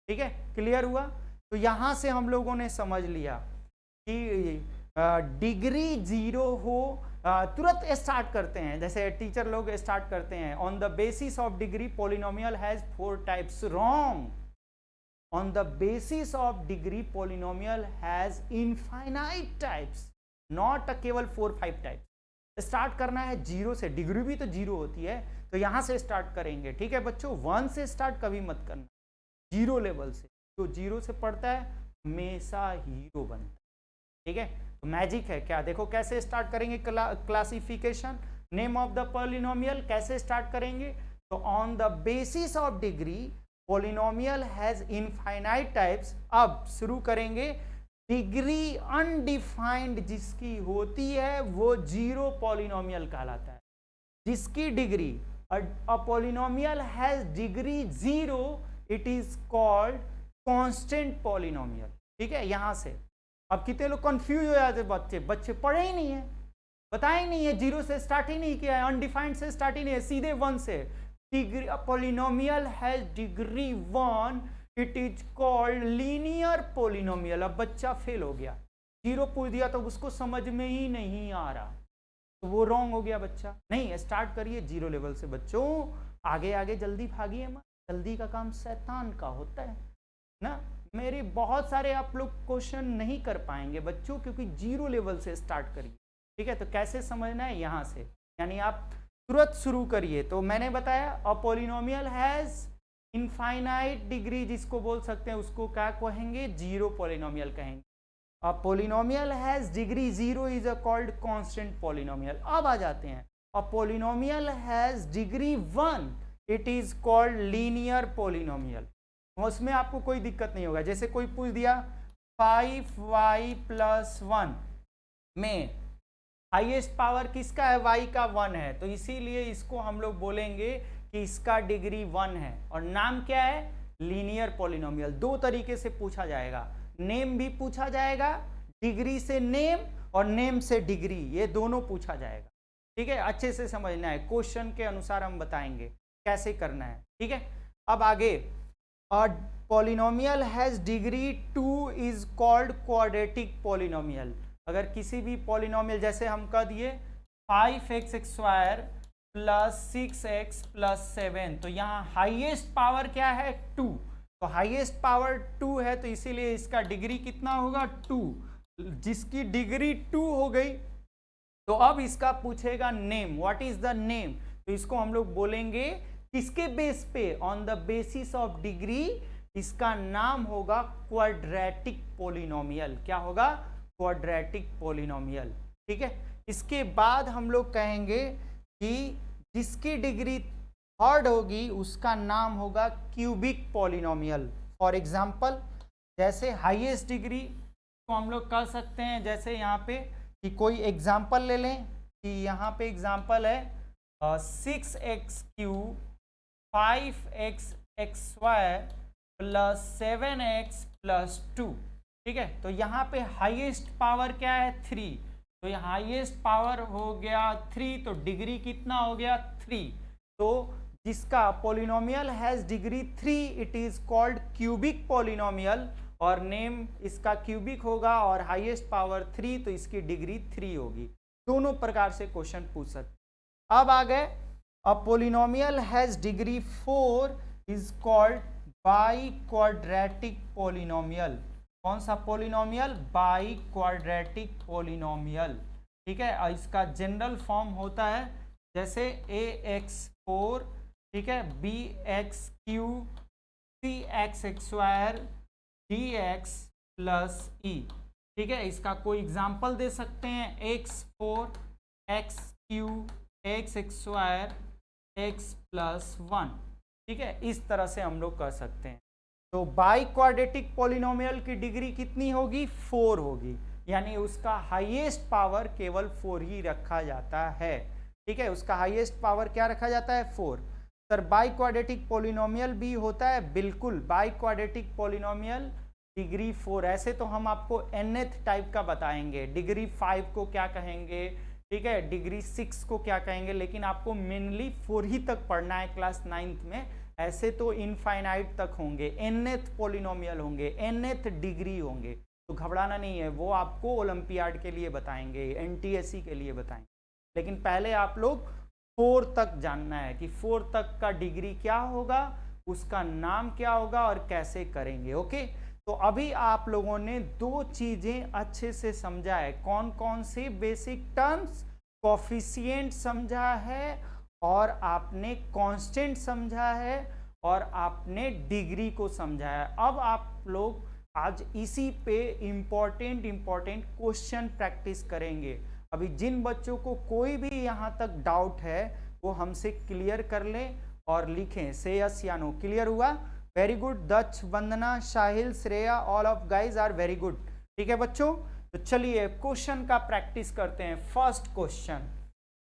ठीक है, क्लियर हुआ। तो यहां से हम लोगों ने समझ लिया कि डिग्री 0 हो, तुरंत स्टार्ट करते हैं, जैसे टीचर लोग स्टार्ट करते हैं, on the basis of degree polynomial has 4 types. Wrong. On the basis of degree polynomial has infinite types, not केवल 4-5 टाइप्स। स्टार्ट करना है 0 से, डिग्री भी तो 0 होती है, तो यहां से स्टार्ट करेंगे, ठीक है बच्चों। 1 से स्टार्ट कभी मत करना, 0 लेवल से। तो 0 से पढ़ता है हमेशा हीरो बनता है, ठीक है। तो मैजिक है क्या? देखो कैसे स्टार्ट करेंगे classification, name of the polynomial कैसे स्टार्ट करेंगे? तो on the basis of degree polynomial has infinite types. अब शुरू करेंगे, डिग्री अनडिफाइंड जिसकी होती है वो 0 पॉलिनोमियल कहलाता है। जिसकी degree, a polynomial has degree 0, it is called constant polynomial, ठीक है। यहां से अब कितने लोग कंफ्यूज हो जाते, बच्चे पढ़े ही नहीं है, बताया ही नहीं है, 0 से स्टार्ट ही नहीं किया है, अनडिफाइंड से स्टार्ट ही नहीं है, सीधे 1 से। Degree, polynomial has degree 1, it is called linear polynomial. अब बच्चा फेल हो गया, 0 पूछ दिया तो उसको समझ में ही नहीं आ रहा, तो वो रॉन्ग हो गया बच्चा। नहीं, स्टार्ट करिए 0 लेवल से बच्चों, आगे आगे जल्दी भागिए मत, जल्दी का काम शैतान का होता है ना। मेरे बहुत सारे आप लोग क्वेश्चन नहीं कर पाएंगे बच्चों, क्योंकि 0 लेवल से स्टार्ट करिए, ठीक है। तो कैसे समझना है? यहाँ से, यानी आप तुरंत शुरू करिए। तो मैंने बताया a polynomial has infinite degree, जिसको बोल सकते हैं उसको क्या कहेंगे? 0 पॉलिनोमियल कहेंगे। A polynomial has degree 0 is a called constant polynomial. अब आ जाते हैं, a polynomial has degree 1, it is called linear polynomial. उसमें आपको कोई दिक्कत नहीं होगा। जैसे कोई पूछ दिया 5y + 1 में हाईएस्ट पावर किसका है, y का 1 है, तो इसीलिए इसको हम लोग बोलेंगे कि इसका डिग्री 1 है और नाम क्या है, लीनियर पोलिनोमियल। दो तरीके से पूछा जाएगा, नेम भी पूछा जाएगा, डिग्री से नेम और नेम से डिग्री, ये दोनों पूछा जाएगा। ठीक है, अच्छे से समझना है, क्वेश्चन के अनुसार हम बताएंगे कैसे करना है। ठीक है, अब आगे, polynomial has degree 2 is called quadratic polynomial. अगर किसी भी पॉलिनोमियल, जैसे हम कह दिए 5x² + 6x + 7, तो यहाँ हाईएस्ट पावर क्या है, 2, तो हाईएस्ट पावर 2 है, तो इसीलिए इसका डिग्री कितना होगा, 2। जिसकी डिग्री 2 हो गई, तो अब इसका पूछेगा name, what is the name, तो इसको हम लोग बोलेंगे किसके बेस पे, on the basis of degree, इसका नाम होगा क्वाड्रेटिक पॉलिनोमियल। क्या होगा, क्वाड्रेटिक पॉलिनोमियल। ठीक है, इसके बाद हम लोग कहेंगे कि जिसकी डिग्री 3rd होगी उसका नाम होगा क्यूबिक पॉलिनोमियल। फॉर एग्जांपल, जैसे हाईएस्ट डिग्री तो हम लोग कह सकते हैं, जैसे यहाँ पे कि कोई एग्जांपल ले लें कि यहाँ पे एग्जांपल है 6x³ 5xx² + 7x + 2। ठीक है, तो यहाँ पे हाईएस्ट पावर क्या है, 3, तो ये हाईएस्ट पावर हो गया 3, तो डिग्री कितना हो गया, 3। तो जिसका polynomial has degree 3 it is called cubic polynomial, और नेम इसका क्यूबिक होगा और हाईएस्ट पावर 3, तो इसकी डिग्री 3 होगी। दोनों प्रकार से क्वेश्चन पूछ सकते। अब आ गए, a polynomial has degree 4 is called by quadratic polynomial. कौन सा पॉलिनोमियल, बाई क्वाड्रेटिक पॉलिनोमियल। ठीक है, इसका जनरल फॉर्म होता है जैसे ax4, ठीक है, bx³ cx² dx + e। ठीक है, इसका कोई एग्जांपल दे सकते हैं, x4 x³ x² x + 1। ठीक है, इस तरह से हम लोग कर सकते हैं। तो बाई क्वाड्रेटिक पॉलिनोमियल की डिग्री कितनी होगी, 4 होगी, यानी उसका हाईएस्ट पावर केवल 4 ही रखा जाता है। ठीक है, उसका हाईएस्ट पावर क्या रखा जाता है, 4। सर बाई क्वाड्रेटिक पॉलिनोमियल भी होता है, बिल्कुल, बाई क्वाड्रेटिक पॉलिनोमियल डिग्री 4। ऐसे तो हम आपको nth टाइप का बताएंगे, डिग्री 5 को क्या कहेंगे, ठीक है, डिग्री 6 को क्या कहेंगे, लेकिन आपको मेनली 4 ही तक पढ़ना है क्लास 9th में। ऐसे तो इनफाइनाइट तक होंगे, nth पॉलिनोमियल होंगे, nth डिग्री होंगे, तो घबराना नहीं है, वो आपको ओलंपियाड के लिए बताएंगे, NTSC के लिए बताएंगे। लेकिन पहले आप लोग 4 तक जानना है कि 4 तक का डिग्री क्या होगा, उसका नाम क्या होगा और कैसे करेंगे। ओके, तो अभी आप लोगों ने 2 चीजें अच्छे से समझा है। कौन कौन से बेसिक टर्म्स, कोफिशिएंट समझा है, और आपने कांस्टेंट समझा है, और आपने डिग्री को समझा है। अब आप लोग आज इसी पे इम्पोर्टेंट क्वेश्चन प्रैक्टिस करेंगे। अभी जिन बच्चों को कोई भी यहाँ तक डाउट है वो हमसे क्लियर कर लें और लिखें से यस या नो। क्लियर हुआ? Very good. Daksh, Vandana, Sahil, Shreya, all of guys are very good. ठीक है बच्चों, तो चलिए क्वेश्चन का प्रैक्टिस करते हैं। फर्स्ट क्वेश्चन,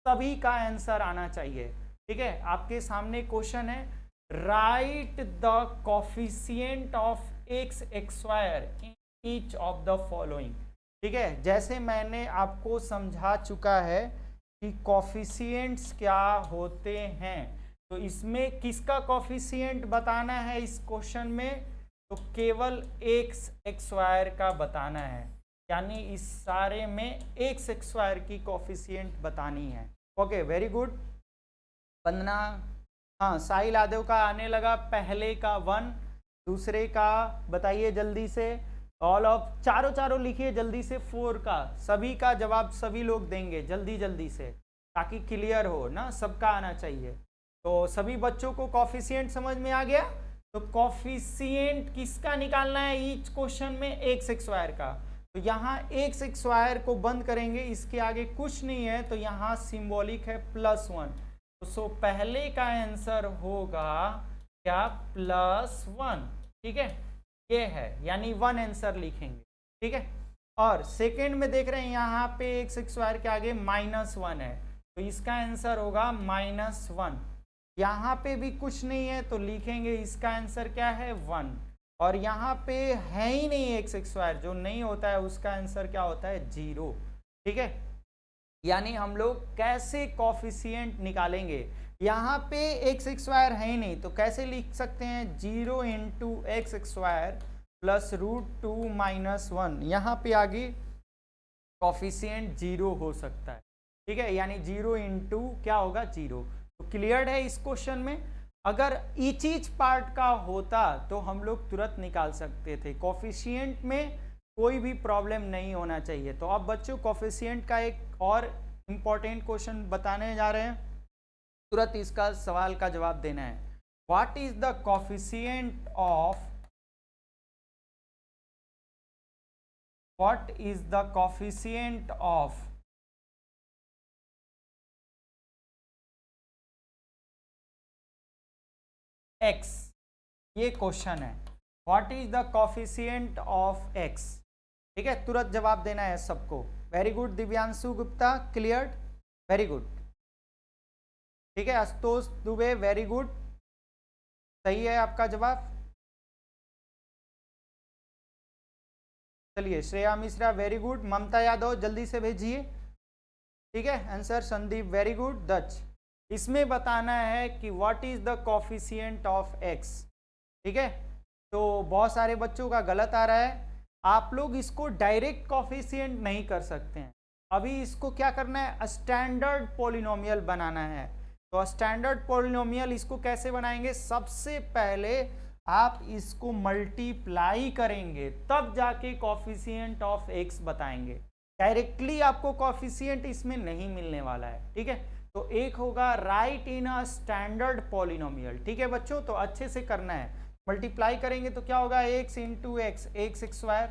सभी का आंसर आना चाहिए। ठीक है, आपके सामने क्वेश्चन है, right the coefficient of x square in each of the following. ठीक है, जैसे मैंने आपको समझा चुका है कि कोफिशिएंट्स क्या होते हैं, तो इसमें किसका कोफिशिएंट बताना है इस क्वेश्चन में, तो केवल एक्स स्क्वायर का बताना है, यानी इस सारे में एक्स स्क्वायर की कोफिशिएंट बतानी है। Okay, very good. वंदना, हाँ, साहिल यादव का आने लगा, पहले का 1, दूसरे का बताइए जल्दी से, ऑल ऑफ, चारों लिखिए जल्दी से, 4 का, सभी का जवाब सभी लोग देंगे जल्दी से, ताकि क्लियर हो ना, सबका आना चाहिए। तो सभी बच्चों को कोफिशिएंट समझ में आ गया। तो कोफिशिएंट किसका निकालना है ईच क्वेश्चन में, एक्स स्क्वायर का। तो यहाँ एक्स स्क्वायर को बंद करेंगे, इसके आगे कुछ नहीं है, तो यहाँ सिंबॉलिक है +1। सो पहले का आंसर होगा क्या, +1। ठीक है, ये है, यानी 1 आंसर लिखेंगे। ठीक है, और सेकंड में देख रहे हैं यहाँ पे x² के आगे -1 है, तो इसका आंसर होगा -1। यहाँ पे भी कुछ नहीं है तो लिखेंगे इसका आंसर क्या है, 1। और यहाँ पे है ही नहीं x², जो नहीं होता है उसका आंसर क्या होता है, 0। ठीक है, यानी हम लोग कैसे कॉफिशिएंट निकालेंगे, यहाँ पे x² है ही नहीं तो कैसे लिख सकते हैं, 0 × x² + √2 - 1। यहाँ पे आगे कॉफिशिएंट 0 हो सकता है। ठीक है, यानी 0 × क्या होगा, 0। तो क्लियर है इस क्वेश्चन में। अगर ईच पार्ट का होता तो हम लोग तुरंत निकाल सकते थे, कॉफिशिएंट में कोई भी प्रॉब्लम नहीं होना चाहिए। तो अब बच्चों कॉफिशिएंट का एक और इम्पॉर्टेंट क्वेश्चन बताने जा रहे हैं, तुरंत इसका सवाल का जवाब देना है। What is the coefficient of x? ये क्वेश्चन है, what is the coefficient of x। ठीक है, तुरंत जवाब देना है सबको। Very good Divyanshu Gupta, clear, very good. ठीक है, आशुतोष दुबे, वेरी गुड, सही है आपका जवाब। चलिए, श्रेया मिश्रा, वेरी गुड। ममता यादव, जल्दी से भेजिए। ठीक है, आंसर संदीप, वेरी गुड। दक्ष, इसमें बताना है कि what is the coefficient of x। ठीक है, तो बहुत सारे बच्चों का गलत आ रहा है। आप लोग इसको डायरेक्ट कॉफिशिएंट नहीं कर सकते हैं, अभी इसको क्या करना है, स्टैंडर्ड पॉलिनोमियल बनाना है। तो स्टैंडर्ड पॉलिनोमियल इसको कैसे बनाएंगे, सबसे पहले आप इसको मल्टीप्लाई करेंगे तब जाके कॉफिशिएंट ऑफ x बताएंगे। डायरेक्टली आपको कॉफिशिएंट इसमें नहीं मिलने वाला है। ठीक है, तो एक होगा right in a standard polynomial. ठीक है बच्चों, तो अच्छे से करना है। मल्टीप्लाई करेंगे तो क्या होगा, x × x, x²,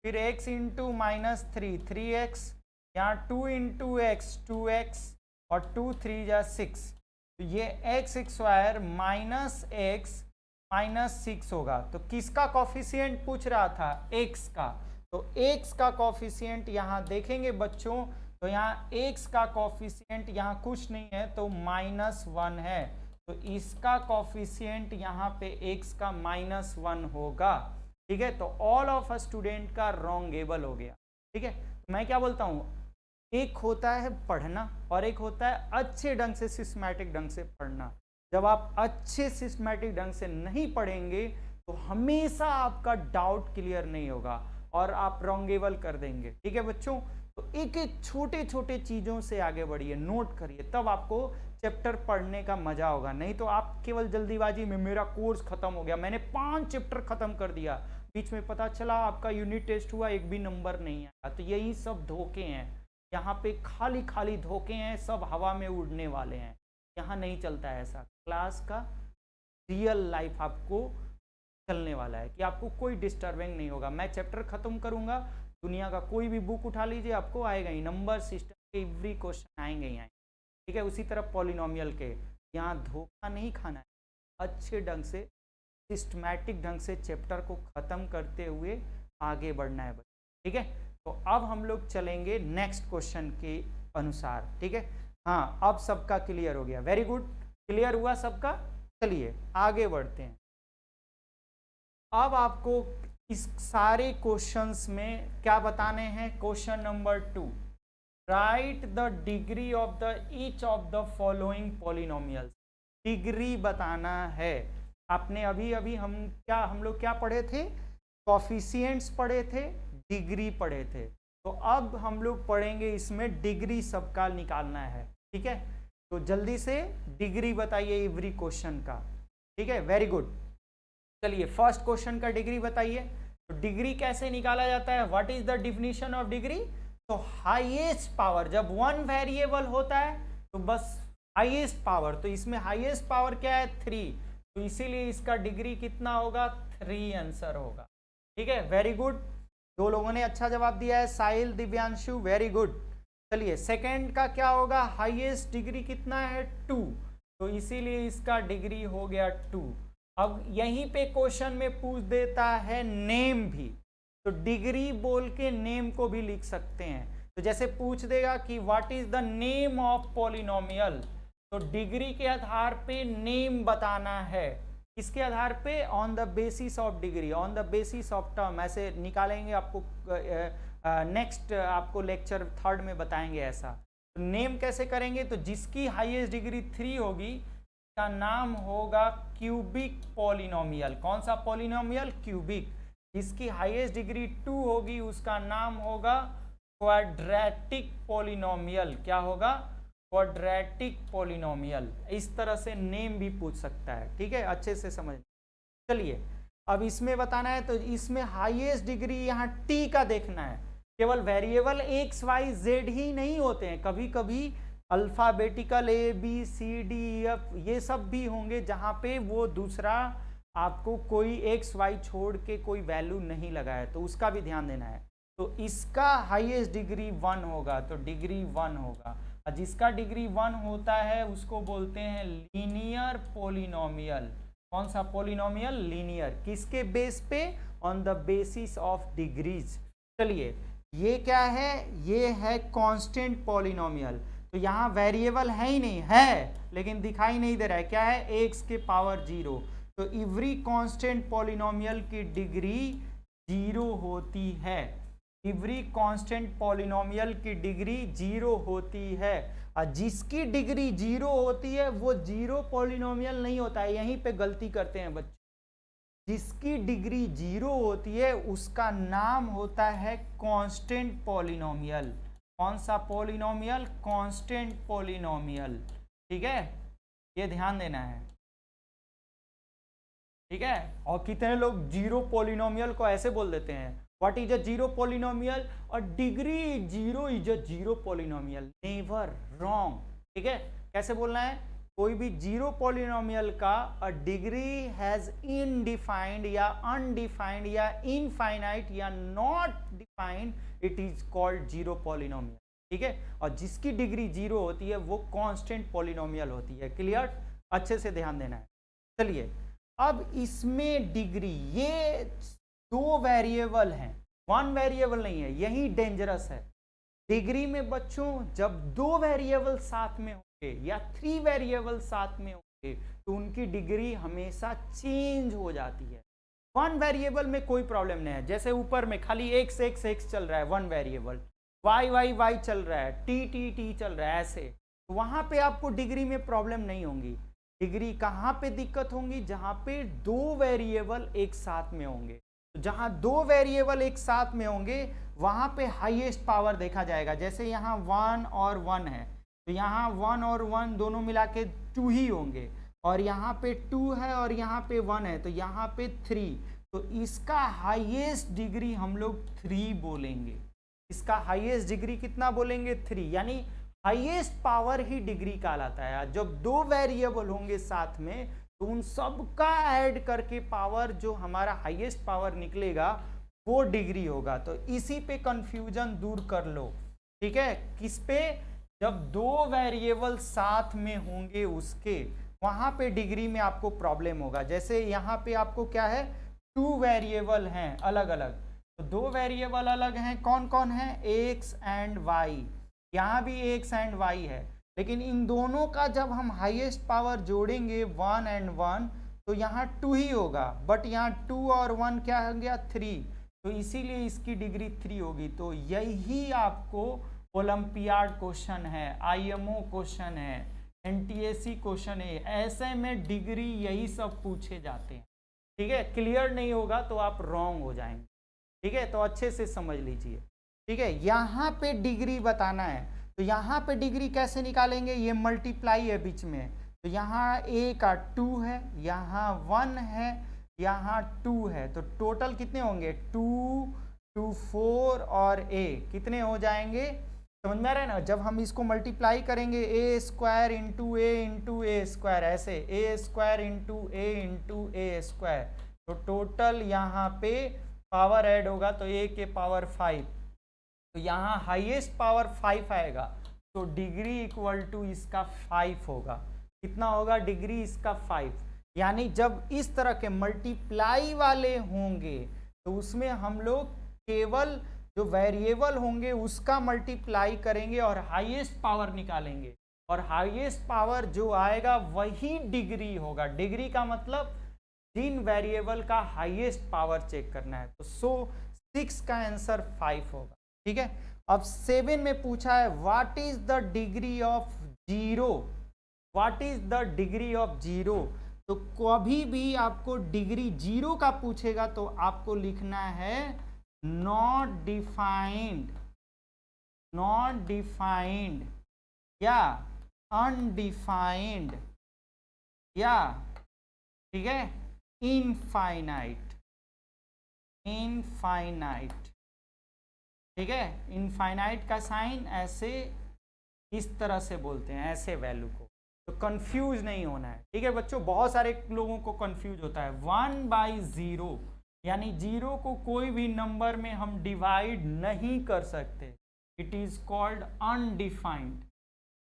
फिर x × -3, 3x, यहाँ 2 × x, 2x, और 2 3 जा 6, तो ये x² - x - 6 होगा। तो किसका कॉफिशिएंट पूछ रहा था, x का। तो x का कॉफिशिएंट यहाँ देखेंगे बच्चों, तो यहाँ x का कॉफिशिएंट यहाँ कुछ नहीं है तो -1 है, तो इसका कॉफिशिएंट यहाँ पे x का -1 होगा। ठीक है, तो ऑल ऑफ अ स्टूडेंट का रॉन्गेबल हो गया। ठीक है, तो मैं क्या बोलता हूँ, एक होता है पढ़ना और एक होता है अच्छे ढंग से सिस्टमैटिक ढंग से पढ़ना। जब आप अच्छे सिस्टमैटिक ढंग से नहीं पढ़ेंगे तो हमेशा आपका डाउट क्लियर नहीं होगा और आप रॉन्गेबल कर देंगे। ठीक है बच्चों, तो एक एक छोटे छोटे चीज़ों से आगे बढ़िए, नोट करिए, तब आपको चैप्टर पढ़ने का मजा होगा। नहीं तो आप केवल जल्दीबाजी में मेरा कोर्स खत्म हो गया, मैंने 5 चैप्टर खत्म कर दिया, बीच में पता चला आपका यूनिट टेस्ट हुआ, एक भी नंबर नहीं आया। तो यही सब धोखे हैं, यहाँ पे खाली खाली धोखे हैं, सब हवा में उड़ने वाले हैं। यहाँ नहीं चलता है ऐसा, क्लास का रियल लाइफ आपको चलने वाला है कि आपको कोई डिस्टर्बिंग नहीं होगा। मैं चैप्टर खत्म करूंगा, दुनिया का कोई भी बुक उठा लीजिए, आपको आएगा ही, नंबर सिस्टम के एवरी क्वेश्चन आएंगे ही आएंगे। ठीक है, उसी तरह पॉलिनोमियल के, यहाँ धोखा नहीं खाना है, अच्छे ढंग से सिस्टमैटिक ढंग से चैप्टर को ख़त्म करते हुए आगे बढ़ना है बच्चे। ठीक है, तो अब हम लोग चलेंगे नेक्स्ट क्वेश्चन के अनुसार। ठीक है, हाँ अब सबका क्लियर हो गया, वेरी गुड, क्लियर हुआ सबका। चलिए आगे बढ़ते हैं। अब आपको इस सारे क्वेश्चंस में क्या बताने हैं, question number 2, right the degree of the each of the following polynomials. Degree बताना है। आपने अभी अभी हम लोग क्या पढ़े थे, कॉफिशिएंट्स पढ़े थे, डिग्री पढ़े थे, तो अब हम लोग पढ़ेंगे इसमें डिग्री सबका निकालना है। ठीक है, तो जल्दी से डिग्री बताइए एवरी क्वेश्चन का। ठीक है, वेरी गुड। चलिए फर्स्ट क्वेश्चन का डिग्री बताइए। तो डिग्री कैसे निकाला जाता है, what is the definition of degree. तो हाईएस्ट पावर, जब 1 वेरिएबल होता है तो बस हाईएस्ट पावर, तो इसमें हाईएस्ट पावर क्या है, 3, तो इसीलिए इसका डिग्री कितना होगा, 3 आंसर होगा। ठीक है, वेरी गुड, 2 लोगों ने अच्छा जवाब दिया है, साहिल, दिव्यांशु, वेरी गुड। चलिए सेकेंड का क्या होगा, हाईएस्ट डिग्री कितना है 2, तो इसीलिए इसका डिग्री हो गया 2। अब यहीं पे क्वेश्चन में पूछ देता है नेम भी, तो डिग्री बोल के नेम को भी लिख सकते हैं। तो जैसे पूछ देगा कि what is the name of polynomial, तो डिग्री के आधार पे नेम बताना है। किसके आधार पे, on the basis of degree, on the basis of term, ऐसे निकालेंगे। आपको नेक्स्ट आपको लेक्चर 3rd में बताएंगे ऐसा। तो नेम कैसे करेंगे, तो जिसकी हाईएस्ट डिग्री 3 होगी का नाम होगा क्यूबिक पॉलिनोमियल। कौन सा पॉलिनोमियल, क्यूबिक। जिसकी हाईएस्ट डिग्री 2 होगी उसका नाम होगा क्वाड्रेटिक पॉलिनोमियल। क्या होगा, क्वाड्रेटिक पॉलिनोमियल। इस तरह से नेम भी पूछ सकता है, ठीक है, अच्छे से समझ। चलिए अब इसमें बताना है, तो इसमें हाईएस्ट डिग्री यहाँ टी का देखना है। केवल वेरिएबल एक्स वाई जेड ही नहीं होते हैं, कभी कभी alphabetical A B C D F ये सब भी होंगे, जहाँ पे वो दूसरा आपको कोई एक्स वाई छोड़ के कोई वैल्यू नहीं लगा है, तो उसका भी ध्यान देना है। तो इसका हाईएस्ट डिग्री 1 होगा, तो डिग्री 1 होगा। और जिसका डिग्री 1 होता है उसको बोलते हैं लीनियर पॉलिनोमियल। कौन सा पॉलिनोमियल, लीनियर। किसके बेस पे, on the basis of degrees. चलिए ये क्या है, ये है कांस्टेंट पॉलिनोमियल। तो यहाँ वेरिएबल है ही नहीं, है लेकिन दिखाई नहीं दे रहा है, क्या है, एक्स के पावर 0। तो एवरी कांस्टेंट पॉलिनोमियल की डिग्री 0 होती है। एवरी कांस्टेंट पॉलिनोमियल की डिग्री 0 होती है। और जिसकी डिग्री 0 होती है वो 0 पॉलिनोमियल नहीं होता है, यहीं पे गलती करते हैं बच्चे। जिसकी डिग्री 0 होती है उसका नाम होता है कांस्टेंट पॉलिनोमियल। कौन सा पॉलिनोमियल, कांस्टेंट पॉलिनोमियल, ठीक है, ये ध्यान देना है, ठीक है। और कितने लोग 0 पॉलिनोमियल को ऐसे बोल देते हैं, व्हाट इज अ 0 पॉलिनोमियल, और degree 0 is a 0 polynomial. Never, wrong, ठीक है। कैसे बोलना है, कोई भी 0 पॉलिनोमियल का डिग्री हैज इनडिफाइंड या अनडिफाइंड या इनफाइनाइट या not defined, it is called 0 polynomial, ठीक है। और जिसकी डिग्री 0 होती है वो कांस्टेंट पॉलिनोमियल होती है। क्लियर, अच्छे से ध्यान देना है। चलिए अब इसमें डिग्री, ये 2 वेरिएबल हैं, 1 वेरिएबल नहीं है, यही डेंजरस है। डिग्री में बच्चों जब 2 वेरिएबल साथ में होंगे या 3 वेरिएबल साथ में होंगे तो उनकी डिग्री हमेशा चेंज हो जाती है। 1 वेरिएबल में कोई प्रॉब्लम नहीं है, जैसे ऊपर में खाली x x x चल रहा है 1 वेरिएबल, y y y चल रहा है, t t t चल रहा है, ऐसे तो वहां पे आपको डिग्री में प्रॉब्लम नहीं होंगी। डिग्री कहाँ पे दिक्कत होंगी, जहां पे 2 वेरिएबल एक साथ में होंगे। तो जहां 2 वेरिएबल एक साथ में होंगे वहां पे हाईएस्ट पावर देखा जाएगा। जैसे यहाँ 1 और 1 है, तो यहाँ 1 और 1 दोनों मिला के 2 ही होंगे, और यहाँ पे 2 है और यहाँ पे 1 है, तो यहाँ पे 3। तो इसका हाईएस्ट डिग्री हम लोग 3 बोलेंगे। इसका हाईएस्ट डिग्री कितना बोलेंगे, 3, यानी हाईएस्ट पावर ही डिग्री कहलाता है। जब 2 वेरिएबल होंगे साथ में तो उन सब का ऐड करके पावर जो हमारा हाईएस्ट पावर निकलेगा वो डिग्री होगा। तो इसी पे कंफ्यूजन दूर कर लो, ठीक है। किस पे, जब 2 वेरिएबल साथ में होंगे उसके, वहां पे डिग्री में आपको प्रॉब्लम होगा। जैसे यहाँ पे आपको क्या है, 2 वेरिएबल हैं अलग अलग, तो 2 वेरिएबल अलग हैं, कौन कौन है, x एंड y। यहाँ भी x एंड y है, लेकिन इन दोनों का जब हम हाईएस्ट पावर जोड़ेंगे 1 एंड 1 तो यहाँ 2 ही होगा, बट यहाँ 2 और 1 क्या हो गया, 3, तो इसीलिए इसकी डिग्री 3 होगी। तो यही आपको ओलंपियाड क्वेश्चन है, IMO क्वेश्चन है, NTSC क्वेश्चन है, ऐसे में डिग्री यही सब पूछे जाते हैं, ठीक है। क्लियर नहीं होगा तो आप रॉन्ग हो जाएंगे, ठीक है। तो अच्छे से समझ लीजिए, ठीक है। यहाँ पे डिग्री बताना है, तो यहाँ पे डिग्री कैसे निकालेंगे, ये मल्टीप्लाई है बीच में, तो यहाँ a का 2 है, यहाँ 1 है, यहाँ 2 है, तो टोटल कितने होंगे, 2 2 4 और a कितने हो जाएंगे, समझ में आ रहा है ना। जब हम इसको मल्टीप्लाई करेंगे a square into A square, ऐसे a square into A square, तो टोटल यहाँ पे पावर ऐड होगा तो a के पावर 5, तो यहाँ हाईएस्ट पावर 5 आएगा, तो डिग्री इक्वल टू इसका 5 होगा। कितना होगा? डिग्री इसका 5। यानी जब इस तरह के मल्टीप्लाई वाले होंगे तो उसमें हम लोग केवल जो वेरिएबल होंगे उसका मल्टीप्लाई करेंगे और हाईएस्ट पावर निकालेंगे, और हाईएस्ट पावर जो आएगा वही डिग्री होगा। डिग्री का मतलब जिन वेरिएबल का हाईएस्ट पावर चेक करना है। तो 6 का आंसर 5 होगा। ठीक है। अब 7 में पूछा है what is the degree of zero. What is the degree of zero. तो कभी भी आपको डिग्री जीरो का पूछेगा तो आपको लिखना है नॉट डिफाइंड, नॉट डिफाइंड या अनडिफाइंड या, ठीक है, इनफाइनाइट, इनफाइनाइट। ठीक है। इनफाइनाइट का साइन ऐसे इस तरह से बोलते हैं, ऐसे वैल्यू को। तो कंफ्यूज नहीं होना है। ठीक है बच्चों, बहुत सारे लोगों को कंफ्यूज होता है। 1/0 यानी जीरो को कोई भी नंबर में हम डिवाइड नहीं कर सकते, इट इज कॉल्ड अनडिफाइंड।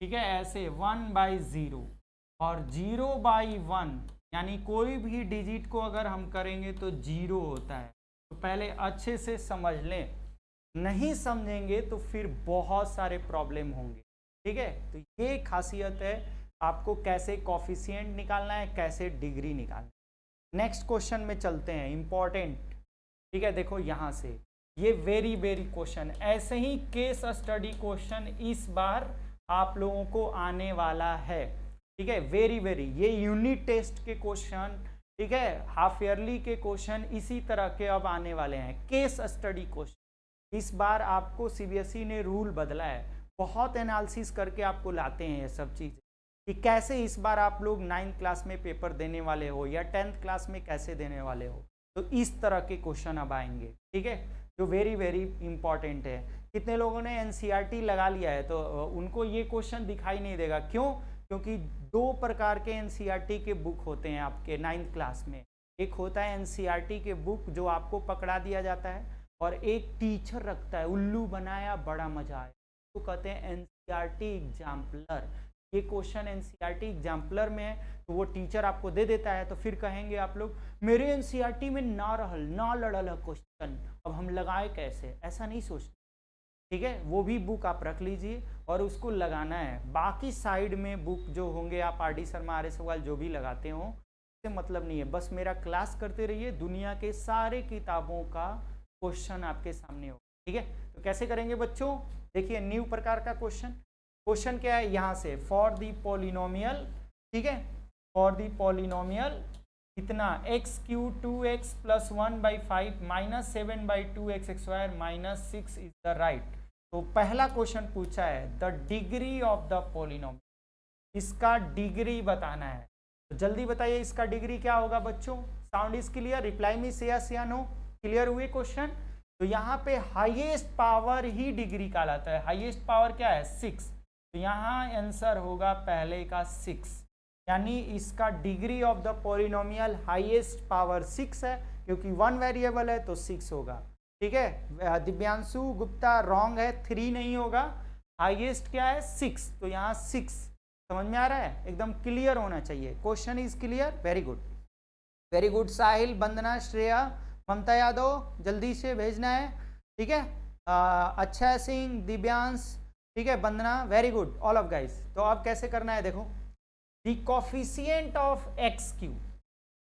ठीक है, ऐसे 1/0 और 0/1 यानी कोई भी डिजिट को अगर हम करेंगे तो 0 होता है। तो पहले अच्छे से समझ लें, नहीं समझेंगे तो फिर बहुत सारे प्रॉब्लम होंगे। ठीक है, तो ये खासियत है आपको कैसे कोफिशिएंट निकालना है, कैसे डिग्री निकालना है। नेक्स्ट क्वेश्चन में चलते हैं, इंपॉर्टेंट। ठीक है, देखो यहाँ से ये वेरी वेरी क्वेश्चन, ऐसे ही केस स्टडी क्वेश्चन इस बार आप लोगों को आने वाला है। ठीक है, वेरी वेरी, ये यूनिट टेस्ट के क्वेश्चन, ठीक है, हाफ ईयरली के क्वेश्चन इसी तरह के अब आने वाले हैं। केस स्टडी क्वेश्चन इस बार आपको सीबीएसई ने रूल बदला है, बहुत एनालिसिस करके आपको लाते हैं ये सब चीज़ कि कैसे इस बार आप लोग 9th क्लास में पेपर देने वाले हो या 10th क्लास में कैसे देने वाले हो। तो इस तरह के क्वेश्चन अब आएंगे। ठीक है, जो वेरी वेरी इंपॉर्टेंट है। कितने लोगों ने एनसीईआरटी लगा लिया है तो उनको ये क्वेश्चन दिखाई नहीं देगा। क्यों? क्योंकि 2 प्रकार के एनसीईआरटी के बुक होते हैं आपके 9th क्लास में। एक होता है एनसीईआरटी के बुक जो आपको पकड़ा दिया जाता है, और एक टीचर रखता है, उल्लू बनाया बड़ा मजा आया, तो कहते हैं एनसीईआरटी एग्जाम्पलर। ये क्वेश्चन एनसीईआरटी एग्जाम्पलर में है, तो वो टीचर आपको दे देता है, तो फिर कहेंगे आप लोग मेरे एनसीईआरटी में ना रहल ना लड़ल है क्वेश्चन, अब हम लगाए कैसे। ऐसा नहीं सोचते। ठीक है, वो भी बुक आप रख लीजिए और उसको लगाना है। बाकी साइड में बुक जो होंगे आप आर.डी. शर्मा, आर.एस. अग्रवाल जो भी लगाते हो उससे मतलब नहीं है, बस मेरा क्लास करते रहिए, दुनिया के सारे किताबों का क्वेश्चन आपके सामने हो। ठीक है, तो कैसे करेंगे बच्चों, देखिए न्यू प्रकार का क्वेश्चन। क्वेश्चन क्या है, यहाँ से फॉर दी पॉलिनोमियल, ठीक है, फॉर दी पॉलिनोमियल इतना x³ 2x + 1/5 - 7/2x² - 6 is the right. तो पहला क्वेश्चन पूछा है the degree of the polynomial, इसका डिग्री बताना है। तो जल्दी बताइए इसका डिग्री क्या होगा बच्चों। साउंड इज क्लियर, रिप्लाई में से यस या नो। क्लियर हुए क्वेश्चन। तो यहाँ पे हाईएस्ट पावर ही डिग्री कहलाता है। हाईएस्ट पावर क्या है, 6। तो यहाँ आंसर होगा पहले का 6, यानी इसका degree of the polynomial highest power 6 है, क्योंकि 1 वेरिएबल है तो 6 होगा। ठीक है, दिव्यांशु गुप्ता रॉन्ग है, 3 नहीं होगा, हाईएस्ट क्या है 6, तो यहाँ 6। समझ में आ रहा है, एकदम क्लियर होना चाहिए। Question is clear, very good, very good. Sahil, Vandana, Shreya, Mamta Yadav, जल्दी से भेजना है। ठीक है, अच्छा सिंह, दिव्यांश, ठीक है, Vandana, very good all of guys. तो अब कैसे करना है देखो, the coefficient of x³,